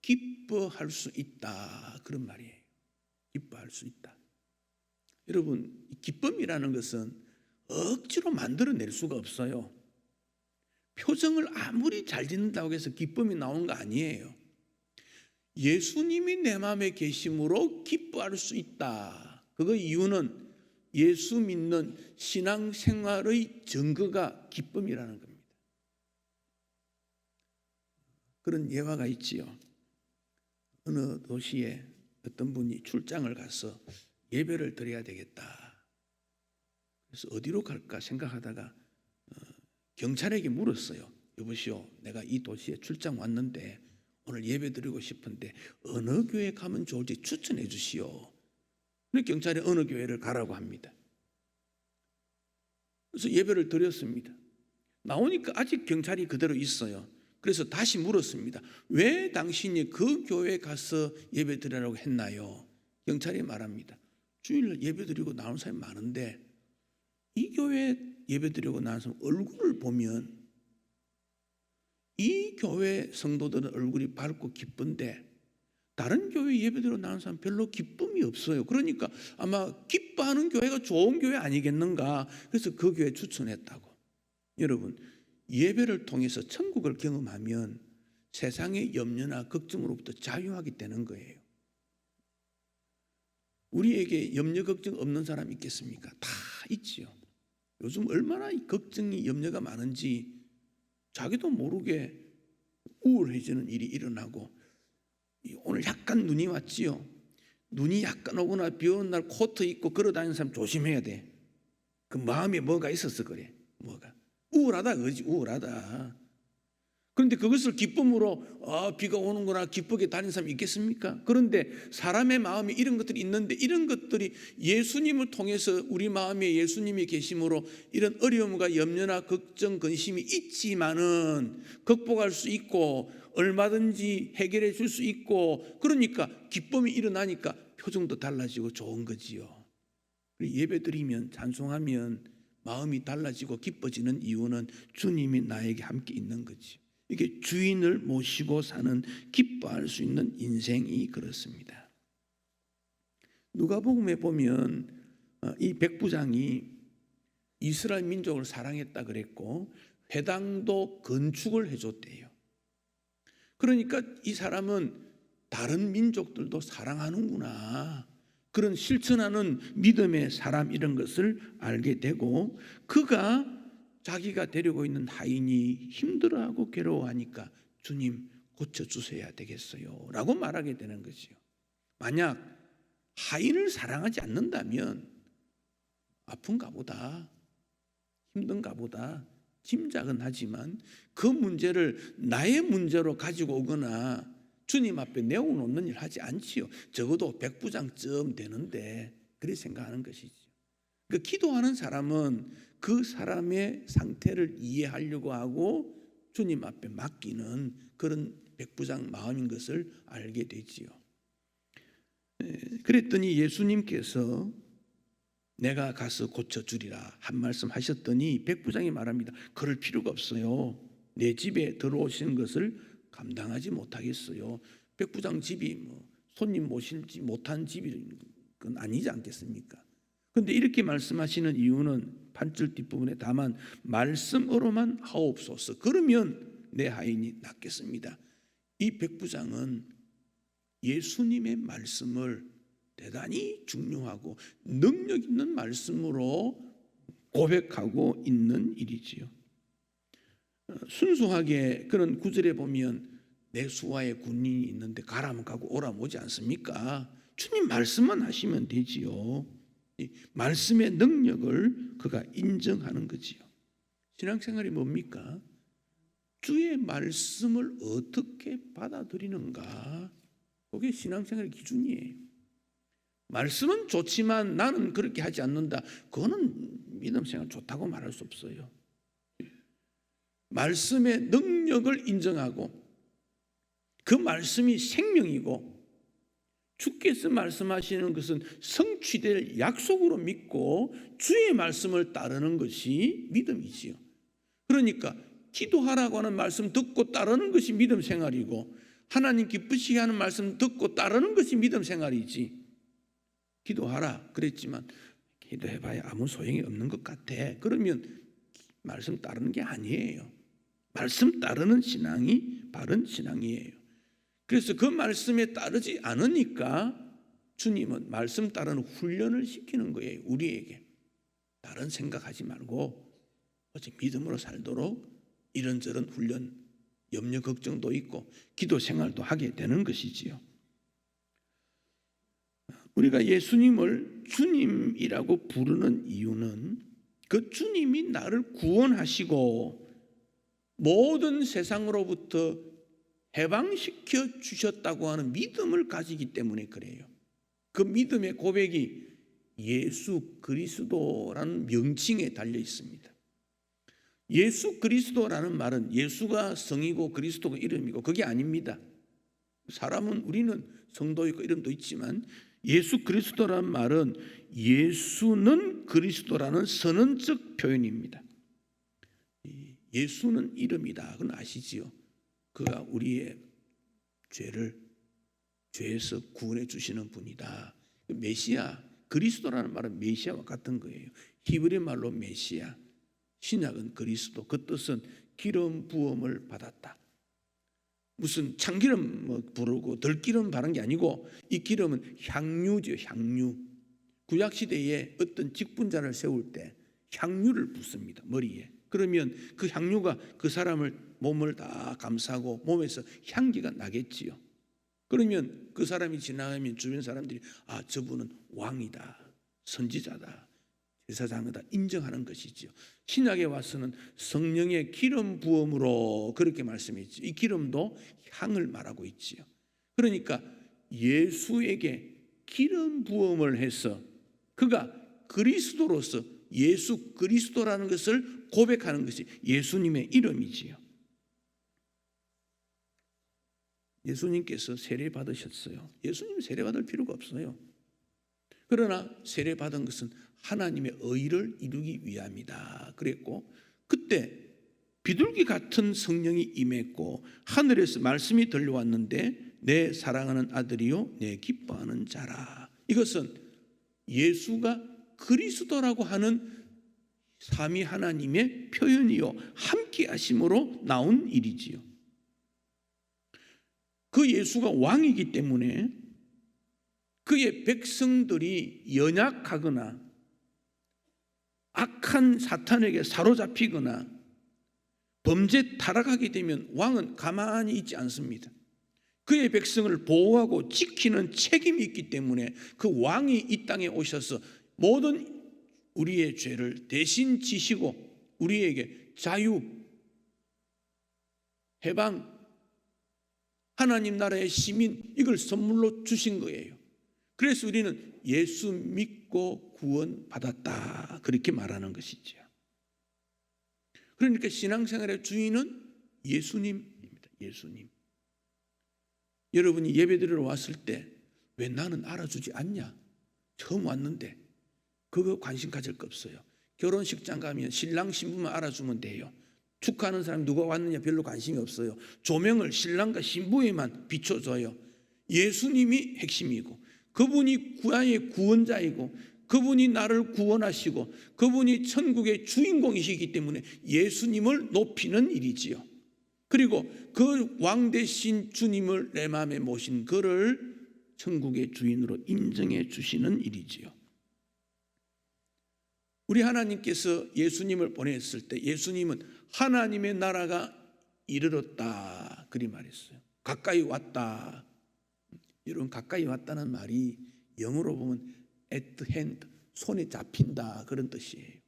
기뻐할 수 있다, 그런 말이에요. 기뻐할 수 있다. 여러분, 기쁨이라는 것은 억지로 만들어낼 수가 없어요. 표정을 아무리 잘 짓는다고 해서 기쁨이 나오는 거 아니에요. 예수님이 내 마음에 계심으로 기뻐할 수 있다. 그 이유는 예수 믿는 신앙생활의 증거가 기쁨이라는 겁니다. 그런 예화가 있지요. 어느 도시에 어떤 분이 출장을 가서 예배를 드려야 되겠다. 그래서 어디로 갈까 생각하다가 경찰에게 물었어요. 여보시오, 내가 이 도시에 출장 왔는데 오늘 예배 드리고 싶은데 어느 교회 가면 좋을지 추천해 주시오. 그래서 경찰이 어느 교회를 가라고 합니다. 그래서 예배를 드렸습니다. 나오니까 아직 경찰이 그대로 있어요. 그래서 다시 물었습니다. 왜 당신이 그 교회에 가서 예배 드리라고 했나요? 경찰이 말합니다. 주일날 예배 드리고 나온 사람이 많은데 이 교회 예배 드리고 나온 사람 얼굴을 보면 이 교회 성도들은 얼굴이 밝고 기쁜데 다른 교회 예배 드리고 나온 사람 별로 기쁨이 없어요. 그러니까 아마 기뻐하는 교회가 좋은 교회 아니겠는가. 그래서 그 교회 추천했다고. 여러분, 예배를 통해서 천국을 경험하면 세상의 염려나 걱정으로부터 자유하게 되는 거예요. 우리에게 염려 걱정 없는 사람 있겠습니까? 다 있지요. 요즘 얼마나 걱정이 염려가 많은지 자기도 모르게 우울해지는 일이 일어나고, 오늘 약간 눈이 왔지요. 눈이 약간 오거나 비 오는 날 코트 입고 걸어다니는 사람 조심해야 돼. 그 마음에 뭐가 있어서 그래. 뭐가 우울하다 그러지. 우울하다. 그런데 그것을 기쁨으로 비가 오는구나 기쁘게 다니는 사람이 있겠습니까? 그런데 사람의 마음에 이런 것들이 있는데 이런 것들이 예수님을 통해서 우리 마음에 예수님이 계심으로 이런 어려움과 염려나 걱정, 근심이 있지만은 극복할 수 있고 얼마든지 해결해 줄 수 있고, 그러니까 기쁨이 일어나니까 표정도 달라지고 좋은 거지요. 예배드리면 찬송하면 마음이 달라지고 기뻐지는 이유는 주님이 나에게 함께 있는 거지. 이게 주인을 모시고 사는, 기뻐할 수 있는 인생이 그렇습니다. 누가복음에 보면 이 백부장이 이스라엘 민족을 사랑했다 그랬고 회당도 건축을 해줬대요. 그러니까 이 사람은 다른 민족들도 사랑하는구나, 그런 실천하는 믿음의 사람, 이런 것을 알게 되고, 그가 자기가 데리고 있는 하인이 힘들어하고 괴로워하니까 주님 고쳐주셔야 되겠어요 라고 말하게 되는 거죠. 만약 하인을 사랑하지 않는다면 아픈가 보다, 힘든가 보다 짐작은 하지만 그 문제를 나의 문제로 가지고 오거나 주님 앞에 내어놓는 일 하지 않지요. 적어도 백부장쯤 되는데 그렇게 생각하는 것이죠. 그러니까 기도하는 사람은 그 사람의 상태를 이해하려고 하고 주님 앞에 맡기는 그런 백부장 마음인 것을 알게 되지요. 그랬더니 예수님께서 내가 가서 고쳐주리라 한 말씀 하셨더니 백부장이 말합니다. 그럴 필요가 없어요. 내 집에 들어오시는 것을 감당하지 못하겠어요. 백부장 집이 손님 모실지 못한 집이 그건 아니지 않겠습니까? 그런데 이렇게 말씀하시는 이유는 판절 뒷부분에 다만 말씀으로만 하옵소서. 그러면 내 하인이 낫겠습니다. 이 백부장은 예수님의 말씀을 대단히 중요하고 능력 있는 말씀으로 고백하고 있는 일이지요. 순수하게 그런 구절에 보면 내 수하에 군인이 있는데 가라면 가고 오라면 오지 않습니까? 주님 말씀만 하시면 되지요. 말씀의 능력을 그가 인정하는 거지요. 신앙생활이 뭡니까? 주의 말씀을 어떻게 받아들이는가? 그게 신앙생활의 기준이에요. 말씀은 좋지만 나는 그렇게 하지 않는다. 그거는 믿음생활 좋다고 말할 수 없어요. 말씀의 능력을 인정하고 그 말씀이 생명이고 주께서 말씀하시는 것은 성취될 약속으로 믿고 주의 말씀을 따르는 것이 믿음이지요. 그러니까 기도하라고 하는 말씀 듣고 따르는 것이 믿음 생활이고, 하나님 기쁘시게 하는 말씀 듣고 따르는 것이 믿음 생활이지. 기도하라 그랬지만 기도해봐야 아무 소용이 없는 것 같아. 그러면 말씀 따르는 게 아니에요. 말씀 따르는 신앙이 바른 신앙이에요. 그래서 그 말씀에 따르지 않으니까 주님은 말씀 따르는 훈련을 시키는 거예요. 우리에게 다른 생각하지 말고 오직 믿음으로 살도록 이런저런 훈련, 염려 걱정도 있고 기도 생활도 하게 되는 것이지요. 우리가 예수님을 주님이라고 부르는 이유는 그 주님이 나를 구원하시고 모든 세상으로부터 해방시켜 주셨다고 하는 믿음을 가지기 때문에 그래요. 그 믿음의 고백이 예수 그리스도라는 명칭에 달려 있습니다. 예수 그리스도라는 말은 예수가 성이고 그리스도가 이름이고 그게 아닙니다. 사람은 우리는 성도 있고 이름도 있지만 예수 그리스도라는 말은 예수는 그리스도라는 선언적 표현입니다. 예수는 이름이다. 그건 아시지요? 그가 우리의 죄에서 구원해 주시는 분이다. 메시아, 그리스도라는 말은 메시아와 같은 거예요. 히브리 말로 메시아, 신약은 그리스도. 그 뜻은 기름 부음을 받았다. 무슨 참기름 부르고 들기름 바른 게 아니고 이 기름은 향유죠. 향유. 구약시대에 어떤 직분자를 세울 때 향유를 붓습니다. 머리에. 그러면 그 향유가 그 사람을 몸을 다 감싸고 몸에서 향기가 나겠지요. 그러면 그 사람이 지나가면 주변 사람들이 아, 저분은 왕이다, 선지자다, 제사장이다 인정하는 것이지요. 신약에 와서는 성령의 기름 부음으로 그렇게 말씀했죠. 이 기름도 향을 말하고 있지요. 그러니까 예수에게 기름 부음을 해서 그가 그리스도로서 예수 그리스도라는 것을 고백하는 것이 예수님의 이름이지요. 예수님께서 세례 받으셨어요. 예수님 세례 받을 필요가 없어요. 그러나 세례 받은 것은 하나님의 의를 이루기 위함이다 그랬고, 그때 비둘기 같은 성령이 임했고 하늘에서 말씀이 들려왔는데 내 사랑하는 아들이요 내 기뻐하는 자라. 이것은 예수가 그리스도라고 하는 삼위 하나님의 표현이요 함께 하심으로 나온 일이지요. 그 예수가 왕이기 때문에 그의 백성들이 연약하거나 악한 사탄에게 사로잡히거나 범죄 타락하게 되면 왕은 가만히 있지 않습니다. 그의 백성을 보호하고 지키는 책임이 있기 때문에 그 왕이 이 땅에 오셔서 모든 우리의 죄를 대신 지시고 우리에게 자유, 해방, 하나님 나라의 시민 이걸 선물로 주신 거예요. 그래서 우리는 예수 믿고 구원받았다 그렇게 말하는 것이죠. 그러니까 신앙생활의 주인은 예수님입니다. 예수님. 여러분이 예배드리러 왔을 때 왜 나는 알아주지 않냐? 처음 왔는데 그거 관심 가질 거 없어요. 결혼식장 가면 신랑 신부만 알아주면 돼요. 축하하는 사람 누가 왔느냐 별로 관심이 없어요. 조명을 신랑과 신부에만 비춰줘요. 예수님이 핵심이고 그분이 구원의 구원자이고 그분이 나를 구원하시고 그분이 천국의 주인공이시기 때문에 예수님을 높이는 일이지요. 그리고 그 왕 대신 주님을 내 마음에 모신 그를 천국의 주인으로 인정해 주시는 일이지요. 우리 하나님께서 예수님을 보냈을 때 예수님은 하나님의 나라가 이르렀다 그리 말했어요. 가까이 왔다. 여러분 가까이 왔다는 말이 영어로 보면 at hand, 손에 잡힌다 그런 뜻이에요.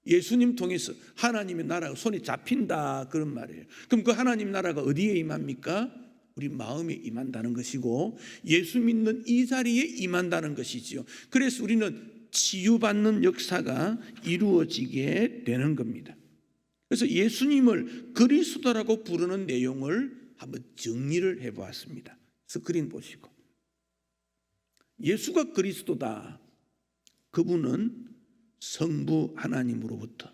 예수님 통해서 하나님의 나라가 손에 잡힌다 그런 말이에요. 그럼 그 하나님 나라가 어디에 임합니까? 우리 마음에 임한다는 것이고 예수 믿는 이 자리에 임한다는 것이지요. 그래서 우리는 치유받는 역사가 이루어지게 되는 겁니다. 그래서 예수님을 그리스도라고 부르는 내용을 한번 정리를 해보았습니다. 스크린 보시고 예수가 그리스도다. 그분은 성부 하나님으로부터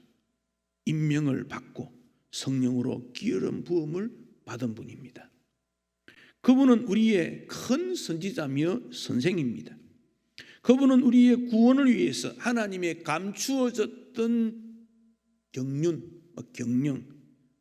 임명을 받고 성령으로 기름 부음을 받은 분입니다. 그분은 우리의 큰 선지자며 선생입니다. 그분은 우리의 구원을 위해서 하나님의 감추어졌던 경륜,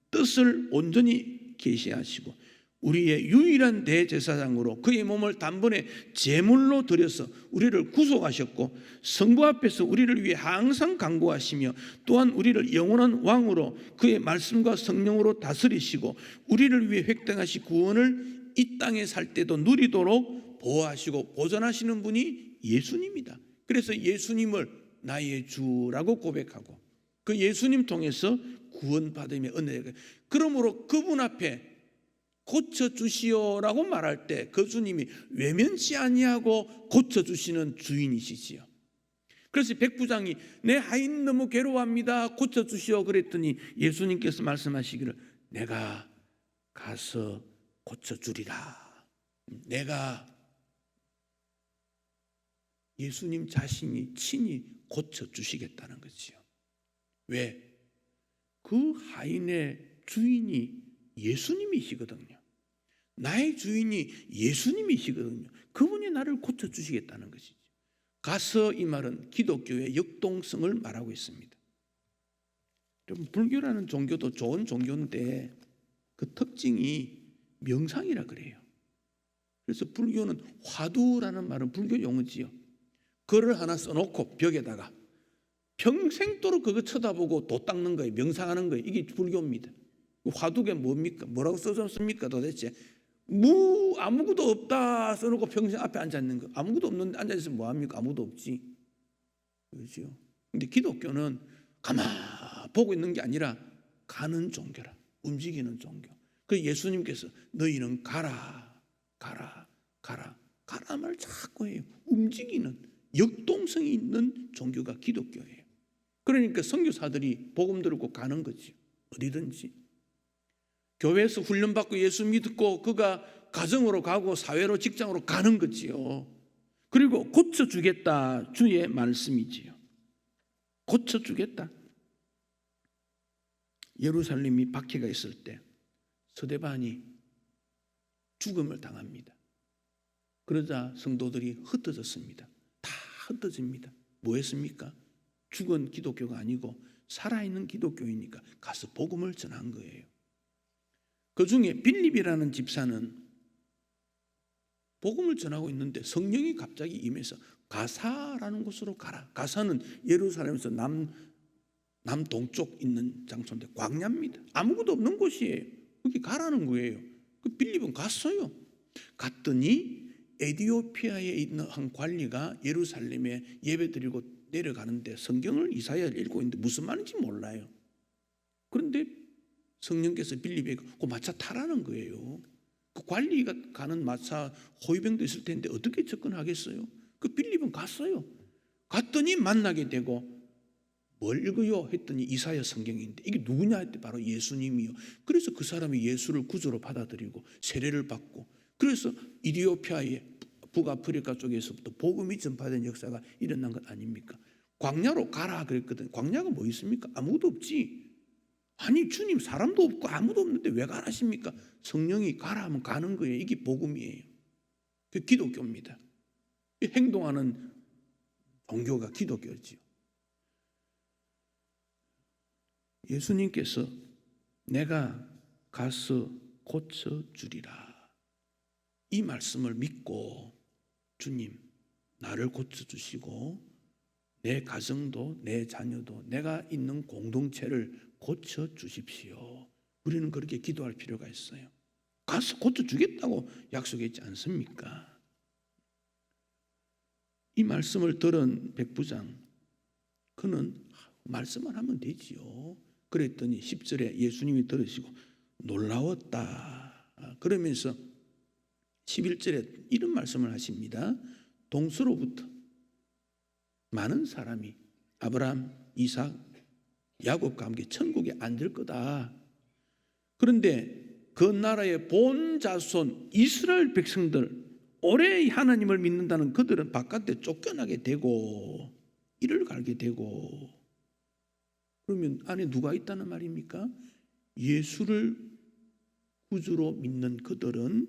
뜻을 온전히 계시하시고 우리의 유일한 대제사장으로 그의 몸을 단번에 제물로 드려서 우리를 구속하셨고 성부 앞에서 우리를 위해 항상 간구하시며 또한 우리를 영원한 왕으로 그의 말씀과 성령으로 다스리시고 우리를 위해 획득하신 구원을 이 땅에 살 때도 누리도록 보호하시고 보존하시는 분이 예수님이다. 그래서 예수님을 나의 주라고 고백하고 그 예수님 통해서 구원받음의 은혜가, 그러므로 그분 앞에 고쳐주시오라고 말할 때 그 주님이 외면치 아니하고 고쳐주시는 주인이시지요. 그래서 백부장이 내 하인 너무 괴로워합니다, 고쳐주시오 그랬더니 예수님께서 말씀하시기를 내가 가서 고쳐주리라. 내가, 예수님 자신이 친히 고쳐주시겠다는 거지요. 왜? 그 하인의 주인이 예수님이시거든요. 나의 주인이 예수님이시거든요. 그분이 나를 고쳐주시겠다는 것이죠. 가서 이 말은 기독교의 역동성을 말하고 있습니다. 여러분, 불교라는 종교도 좋은 종교인데 그 특징이 명상이라 그래요. 그래서 불교는 화두라는 말은 불교 용어지요. 글을 하나 써놓고 벽에다가 평생도록 그거 쳐다보고 도 닦는 거예요. 명상하는 거예요. 이게 불교입니다. 화두가 뭡니까? 뭐라고 써줬습니까 도대체? 아무것도 없다 써놓고 평생 앞에 앉아있는 거. 아무것도 없는데 앉아있으면 뭐합니까? 아무것도 없지. 그렇죠? 근데 기독교는 가만 보고 있는 게 아니라 가는 종교라. 움직이는 종교. 그 예수님께서 너희는 가라 말 자꾸 해요. 움직이는 역동성이 있는 종교가 기독교예요. 그러니까 선교사들이 복음 들고 가는 거지. 어디든지. 교회에서 훈련받고 예수 믿고 그가 가정으로 가고 사회로 직장으로 가는 거지요. 그리고 고쳐주겠다 주의 말씀이지요. 고쳐주겠다. 예루살렘이 박해가 있을 때 스데반이 죽음을 당합니다. 그러자 성도들이 흩어졌습니다. 다 흩어집니다. 뭐 했습니까? 죽은 기독교가 아니고 살아있는 기독교이니까 가서 복음을 전한 거예요. 그 중에 빌립이라는 집사는 복음을 전하고 있는데 성령이 갑자기 임해서 가사라는 곳으로 가라. 가사는 예루살렘에서 남동쪽 있는 장소인데 광야입니다. 아무것도 없는 곳이에요. 거기 가라는 거예요. 그 빌립은 갔어요. 갔더니 에티오피아에 있는 한 관리가 예루살렘에 예배드리고 내려가는데 성경을 이사야를 읽고 있는데 무슨 말인지 몰라요. 그런데 성령께서 빌립에게 그 마차 타라는 거예요. 그 관리가 가는 마차 호위병도 있을 텐데 어떻게 접근하겠어요? 그 빌립은 갔어요. 갔더니 만나게 되고 뭘 읽어요? 했더니 이사야 성경인데 이게 누구냐 했더니 바로 예수님이요. 그래서 그 사람이 예수를 구주로 받아들이고 세례를 받고 그래서 이디오피아의 북아프리카 쪽에서부터 복음이 전파된 역사가 일어난 것 아닙니까? 광야로 가라 그랬거든. 광야가 뭐 있습니까? 아무것도 없지. 아니 주님 사람도 없고 아무도 없는데 왜 가라십니까? 성령이 가라 하면 가는 거예요. 이게 복음이에요. 그게 기독교입니다. 행동하는 종교가 기독교지요. 예수님께서 내가 가서 고쳐주리라. 이 말씀을 믿고 주님 나를 고쳐주시고 내 가정도 내 자녀도 내가 있는 공동체를 고쳐주십시오. 우리는 그렇게 기도할 필요가 있어요. 가서 고쳐주겠다고 약속했지 않습니까? 이 말씀을 들은 백부장 그는 말씀을 하면 되지요. 그랬더니 10절에 예수님이 들으시고 놀라웠다. 그러면서 11절에 이런 말씀을 하십니다. 동서로부터 많은 사람이 아브라함, 이삭, 야곱과 함께 천국에 앉을 거다. 그런데 그 나라의 본 자손 이스라엘 백성들 오래 하나님을 믿는다는 그들은 바깥에 쫓겨나게 되고 이를 갈게 되고 그러면 안에 누가 있다는 말입니까? 예수를 구주로 믿는 그들은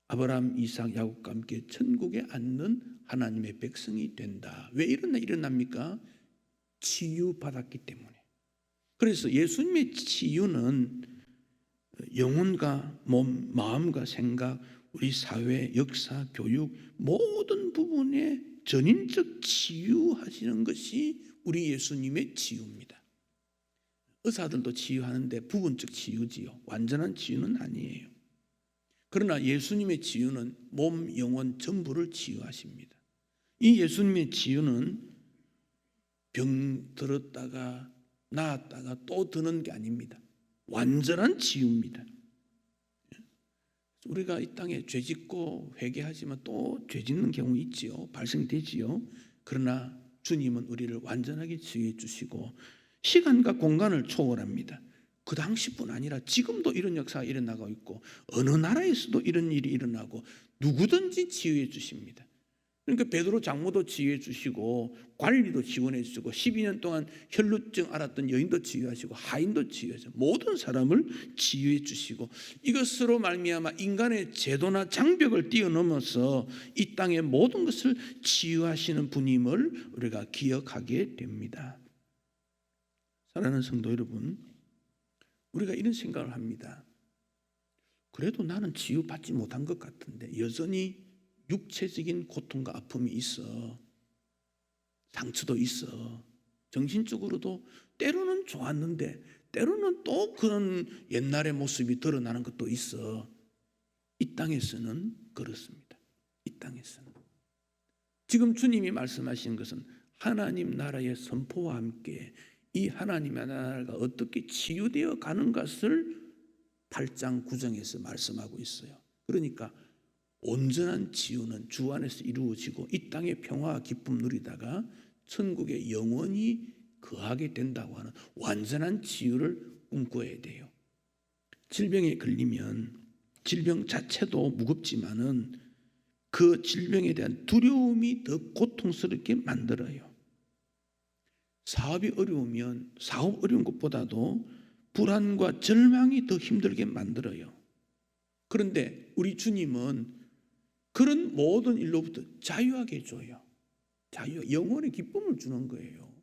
아브라함, 이삭, 야곱과 함께 천국에 앉는 하나님의 백성이 된다. 왜 일어납니까? 치유받았기 때문에. 그래서 예수님의 치유는 영혼과 몸, 마음과 생각, 우리 사회, 역사, 교육 모든 부분에 전인적 치유하시는 것이 우리 예수님의 치유입니다. 의사들도 치유하는데 부분적 치유지요. 완전한 치유는 아니에요. 그러나 예수님의 치유는 몸, 영혼 전부를 치유하십니다. 이 예수님의 치유는 병 들었다가 나았다가 또 드는 게 아닙니다. 완전한 치유입니다. 우리가 이 땅에 죄 짓고 회개하지만 또 죄 짓는 경우 있지요. 발생되지요. 그러나 주님은 우리를 완전하게 치유해 주시고 시간과 공간을 초월합니다. 그 당시뿐 아니라 지금도 이런 역사가 일어나고 있고 어느 나라에서도 이런 일이 일어나고 누구든지 치유해 주십니다. 그러니까 베드로 장모도 치유해 주시고 관리도 지원해 주시고 12년 동안 혈루증 앓았던 여인도 치유하시고 하인도 치유하시고 모든 사람을 치유해 주시고 이것으로 말미암아 인간의 제도나 장벽을 뛰어넘어서 이 땅의 모든 것을 치유하시는 분임을 우리가 기억하게 됩니다. 사랑하는 성도 여러분, 우리가 이런 생각을 합니다. 그래도 나는 치유받지 못한 것 같은데 여전히 육체적인 고통과 아픔이 있어. 상처도 있어. 정신적으로도 때로는 좋았는데 때로는 또 그런 옛날의 모습이 드러나는 것도 있어. 이 땅에서는 그렇습니다. 이 땅에서는. 지금 주님이 말씀하신 것은 하나님 나라의 선포와 함께 이 하나님의 나라가 어떻게 치유되어 가는 것을 8장 9장에서 말씀하고 있어요. 그러니까 온전한 치유는 주 안에서 이루어지고 이 땅의 평화와 기쁨 누리다가 천국에 영원히 거하게 된다고 하는 완전한 치유를 꿈꿔야 돼요. 질병에 걸리면 질병 자체도 무겁지만은 그 질병에 대한 두려움이 더 고통스럽게 만들어요. 사업이 어려우면 사업 어려운 것보다도 불안과 절망이 더 힘들게 만들어요. 그런데 우리 주님은 그런 모든 일로부터 자유하게 해줘요. 영혼의 기쁨을 주는 거예요.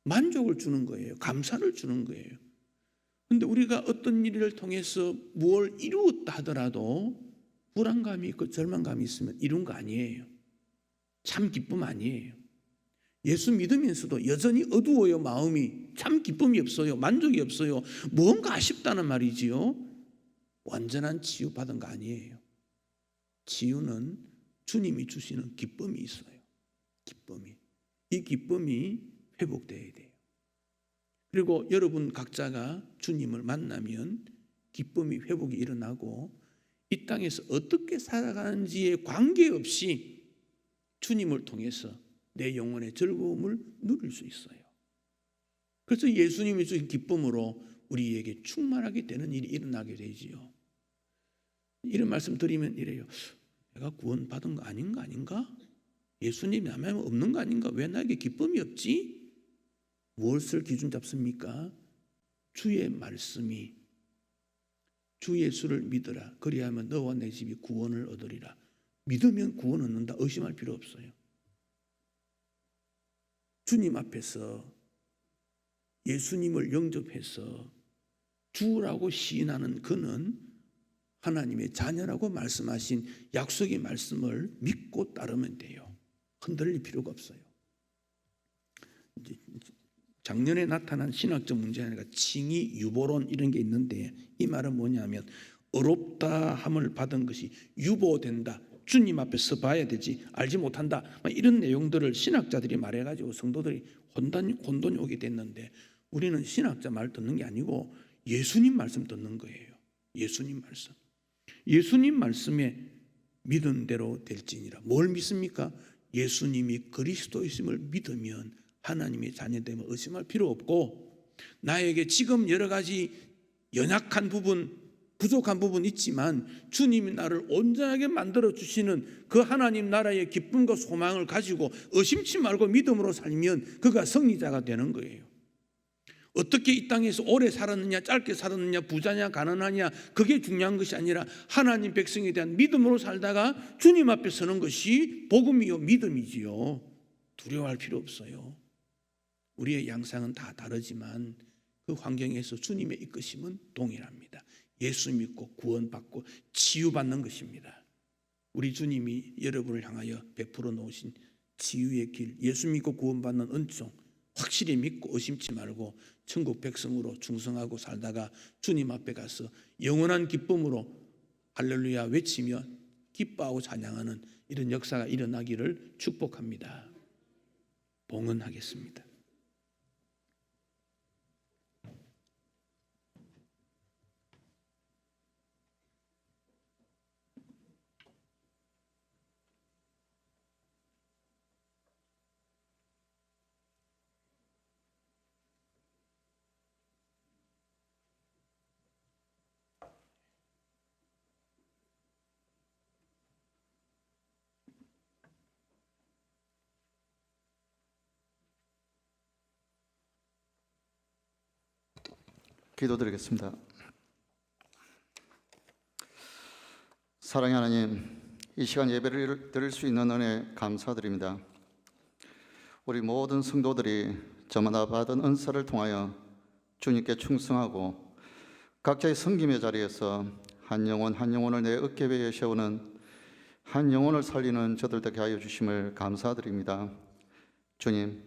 만족을 주는 거예요. 감사를 주는 거예요. 그런데 우리가 어떤 일을 통해서 무엇을 이루었다 하더라도 불안감이 있고 절망감이 있으면 이룬 거 아니에요. 참 기쁨 아니에요. 예수 믿으면서도 여전히 어두워요. 마음이 참 기쁨이 없어요. 만족이 없어요. 무언가 아쉽다는 말이지요. 완전한 치유 받은 거 아니에요. 치유는 주님이 주시는 기쁨이 있어요. 기쁨이. 이 기쁨이 회복돼야 돼요. 그리고 여러분 각자가 주님을 만나면 기쁨이 회복이 일어나고 이 땅에서 어떻게 살아가는지에 관계없이 주님을 통해서 내 영혼의 즐거움을 누릴 수 있어요. 그래서 예수님이 주신 기쁨으로 우리에게 충만하게 되는 일이 일어나게 되지요. 이런 말씀 드리면 이래요. 내가 구원받은 거 아닌가? 예수님이 나면 없는 거 아닌가? 왜 나에게 기쁨이 없지? 무엇을 기준 잡습니까? 주의 말씀이 주 예수를 믿으라. 그리하면 너와 내 집이 구원을 얻으리라. 믿으면 구원 얻는다. 의심할 필요 없어요. 주님 앞에서 예수님을 영접해서 주라고 시인하는 그는 하나님의 자녀라고 말씀하신 약속의 말씀을 믿고 따르면 돼요. 흔들릴 필요가 없어요. 작년에 나타난 신학적 문제 하나가 칭의 유보론 이런 게 있는데 이 말은 뭐냐면 어렵다 함을 받은 것이 유보된다. 주님 앞에 서봐야 되지 알지 못한다. 이런 내용들을 신학자들이 말해가지고 성도들이 혼돈이 오게 됐는데 우리는 신학자 말 듣는 게 아니고 예수님 말씀 듣는 거예요. 예수님 말씀. 예수님 말씀에 믿은 대로 될지니라. 뭘 믿습니까? 예수님이 그리스도이심을 믿으면 하나님의 자녀됨을 의심할 필요 없고 나에게 지금 여러 가지 연약한 부분 부족한 부분 있지만 주님이 나를 온전하게 만들어 주시는 그 하나님 나라의 기쁨과 소망을 가지고 의심치 말고 믿음으로 살면 그가 승리자가 되는 거예요. 어떻게 이 땅에서 오래 살았느냐, 짧게 살았느냐, 부자냐, 가난하냐, 그게 중요한 것이 아니라 하나님 백성에 대한 믿음으로 살다가 주님 앞에 서는 것이 복음이요 믿음이지요. 두려워할 필요 없어요. 우리의 양상은 다 다르지만 그 환경에서 주님의 이끄심은 동일합니다. 예수 믿고 구원받고 치유받는 것입니다. 우리 주님이 여러분을 향하여 베풀어 놓으신 치유의 길, 예수 믿고 구원받는 은총 확실히 믿고 의심치 말고 천국 백성으로 충성하고 살다가 주님 앞에 가서 영원한 기쁨으로 할렐루야 외치며 기뻐하고 찬양하는 이런 역사가 일어나기를 축복합니다. 봉헌하겠습니다. 기도드리겠습니다. 사랑의 하나님, 이 시간 예배를 드릴 수 있는 은혜 감사드립니다. 우리 모든 성도들이 저마다 받은 은사를 통하여 주님께 충성하고 각자의 섬김의 자리에서 한 영혼 한 영혼을 내 어깨 위에 세우는 한 영혼을 살리는 저들 되게 하여 주심을 감사드립니다. 주님,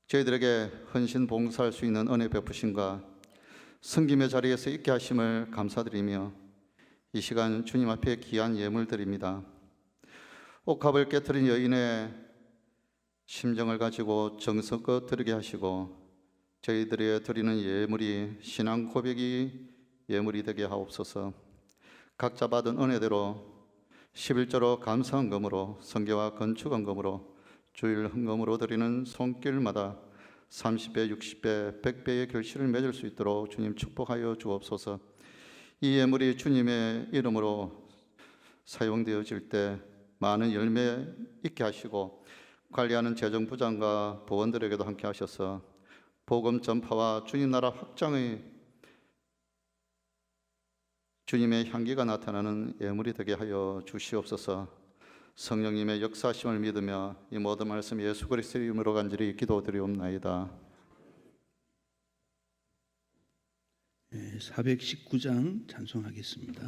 저희들에게 헌신 봉사할 수 있는 은혜 베푸심과 섬김의 자리에서 있게 하심을 감사드리며 이 시간 주님 앞에 귀한 예물 드립니다. 옥합을 깨뜨린 여인의 심정을 가지고 정성껏 드리게 하시고 저희들이 드리는 예물이 신앙 고백이 예물이 되게 하옵소서. 각자 받은 은혜대로 11조로 감사헌금으로 성교와 건축헌금으로 주일 헌금으로 드리는 손길마다 30배, 60배, 100배의 결실을 맺을 수 있도록 주님 축복하여 주옵소서. 이 예물이 주님의 이름으로 사용되어질 때 많은 열매 있게 하시고 관리하는 재정부장과 보원들에게도 함께 하셔서 복음 전파와 주님 나라 확장의 주님의 향기가 나타나는 예물이 되게 하여 주시옵소서. 성령님의 역사심을 믿으며 이 모든 말씀 예수 그리스도의 이름으로 간절히 기도드리옵나이다. 419장 찬송하겠습니다.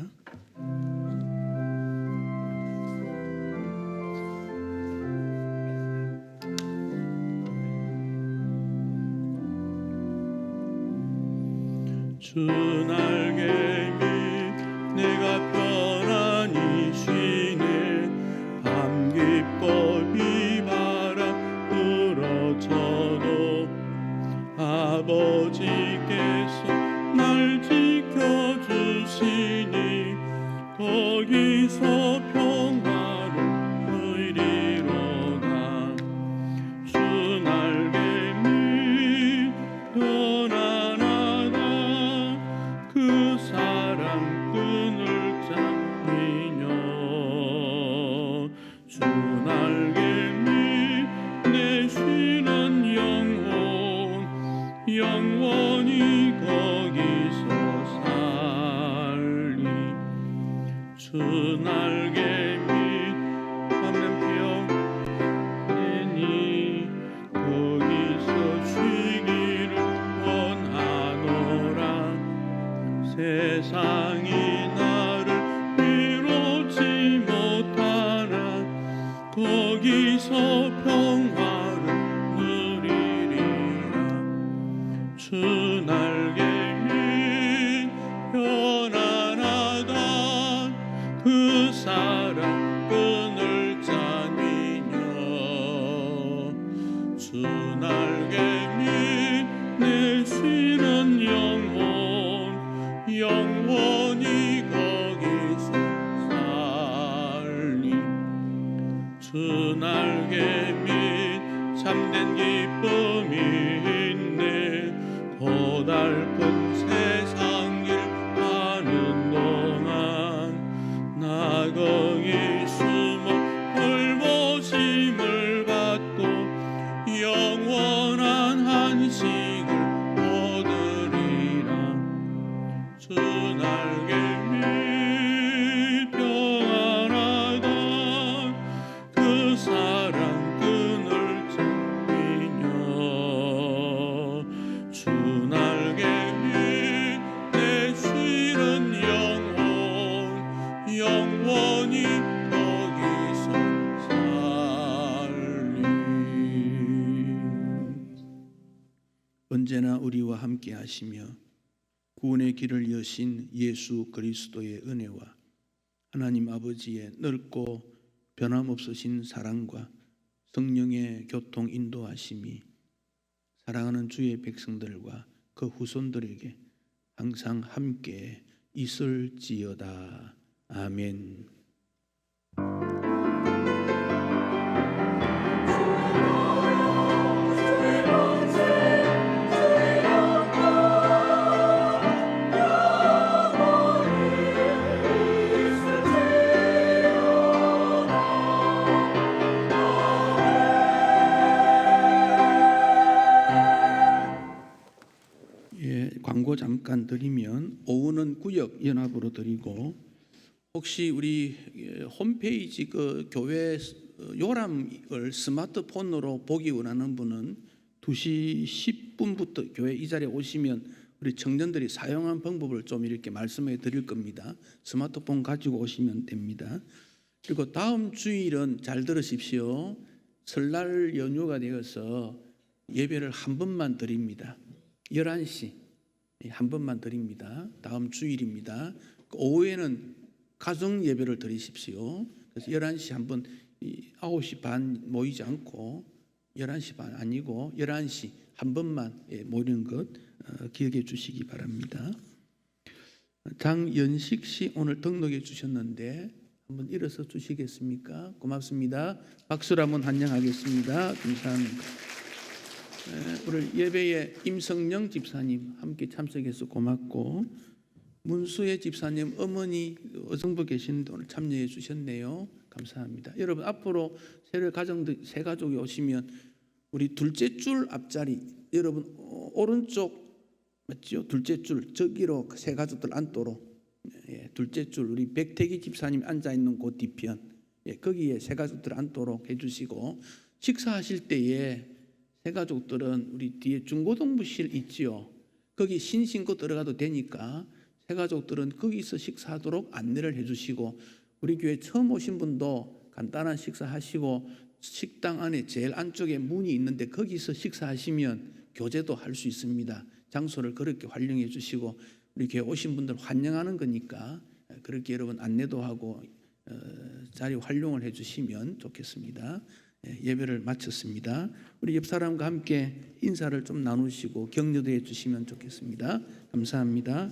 주 날개 밑 내가 편안히 쉬네. 밤 깊고 비바람 불어쳐도 아버지께서 날 지켜주시니 거기서 평화를 누리리로다. 주 날개 밑 편안하다. 그 사랑 끈을 잡으며 주 날개 밑 내 쉬는 영원히 거기서 살리. 주 날개 밑 화면표되니 거기서 쉬기를 원하노라. 세상이 나를 위로치 못하나 거기서 평화를 누리리라. 주 날개 밑 편안하다. 그 사랑 끈을 짜미며 주 날개 밑 내 쉬는 영원히 거기서 살리. 주 날개 밑 참된 기쁨이 있네. 고달픈 세상 길 가는 동안 나 거기 숨어 돌보심을 받고 영원한 한식을 영원히 거기서 살리. 언제나 우리와 함께 하시며 구원의 길을 여신 예수 그리스도의 은혜와 하나님 아버지의 넓고 변함없으신 사랑과 성령의 교통 인도하심이 사랑하는 주의 백성들과 그 후손들에게 항상 함께 있을지어다. 아멘. 광고 잠깐 드리면 오후는 구역 연합으로 드리고 혹시 우리 홈페이지 그 교회 요람을 스마트폰으로 보기 원하는 분은 2시 10분부터 교회 이 자리에 오시면 우리 청년들이 사용하는 방법을 좀 이렇게 말씀해 드릴 겁니다. 스마트폰 가지고 오시면 됩니다. 그리고 다음 주일은 잘 들으십시오. 설날 연휴가 되어서 예배를 한 번만 드립니다. 11시 한 번만 드립니다. 다음 주일입니다. 오후에는 가정 예배를 드리십시오. 그래서 11시 한번 9시 반 모이지 않고 11시 반 아니고 11시 한 번만 모이는 것 기억해 주시기 바랍니다. 장연식 씨 오늘 등록해 주셨는데 한번 일어서 주시겠습니까? 고맙습니다. 박수로 한번 환영하겠습니다. 감사합니다. 오늘 예배에 임성령 집사님 함께 참석해서 고맙고 문수혜 집사님 어머니 어성부 계시는데 오늘 참여해 주셨네요. 감사합니다. 여러분 앞으로 세례 가정들 세 가족이 오시면 우리 둘째 줄 앞자리 여러분 오른쪽 맞죠? 둘째 줄 저기로 세 가족들 앉도록 둘째 줄 우리 백태기 집사님 앉아 있는 곳 뒤편 거기에 세 가족들 앉도록 해주시고 식사하실 때에 세 가족들은 우리 뒤에 중고등부실 있지요. 거기 신신고 들어가도 되니까 세 가족들은 거기서 식사하도록 안내를 해주시고 우리 교회 처음 오신 분도 간단한 식사하시고 식당 안에 제일 안쪽에 문이 있는데 거기서 식사하시면 교제도 할 수 있습니다. 장소를 그렇게 활용해 주시고 우리 교회 오신 분들 환영하는 거니까 그렇게 여러분 안내도 하고 자리 활용을 해 주시면 좋겠습니다. 예배를 마쳤습니다. 우리 옆 사람과 함께 인사를 좀 나누시고 격려도 해 주시면 좋겠습니다. 감사합니다.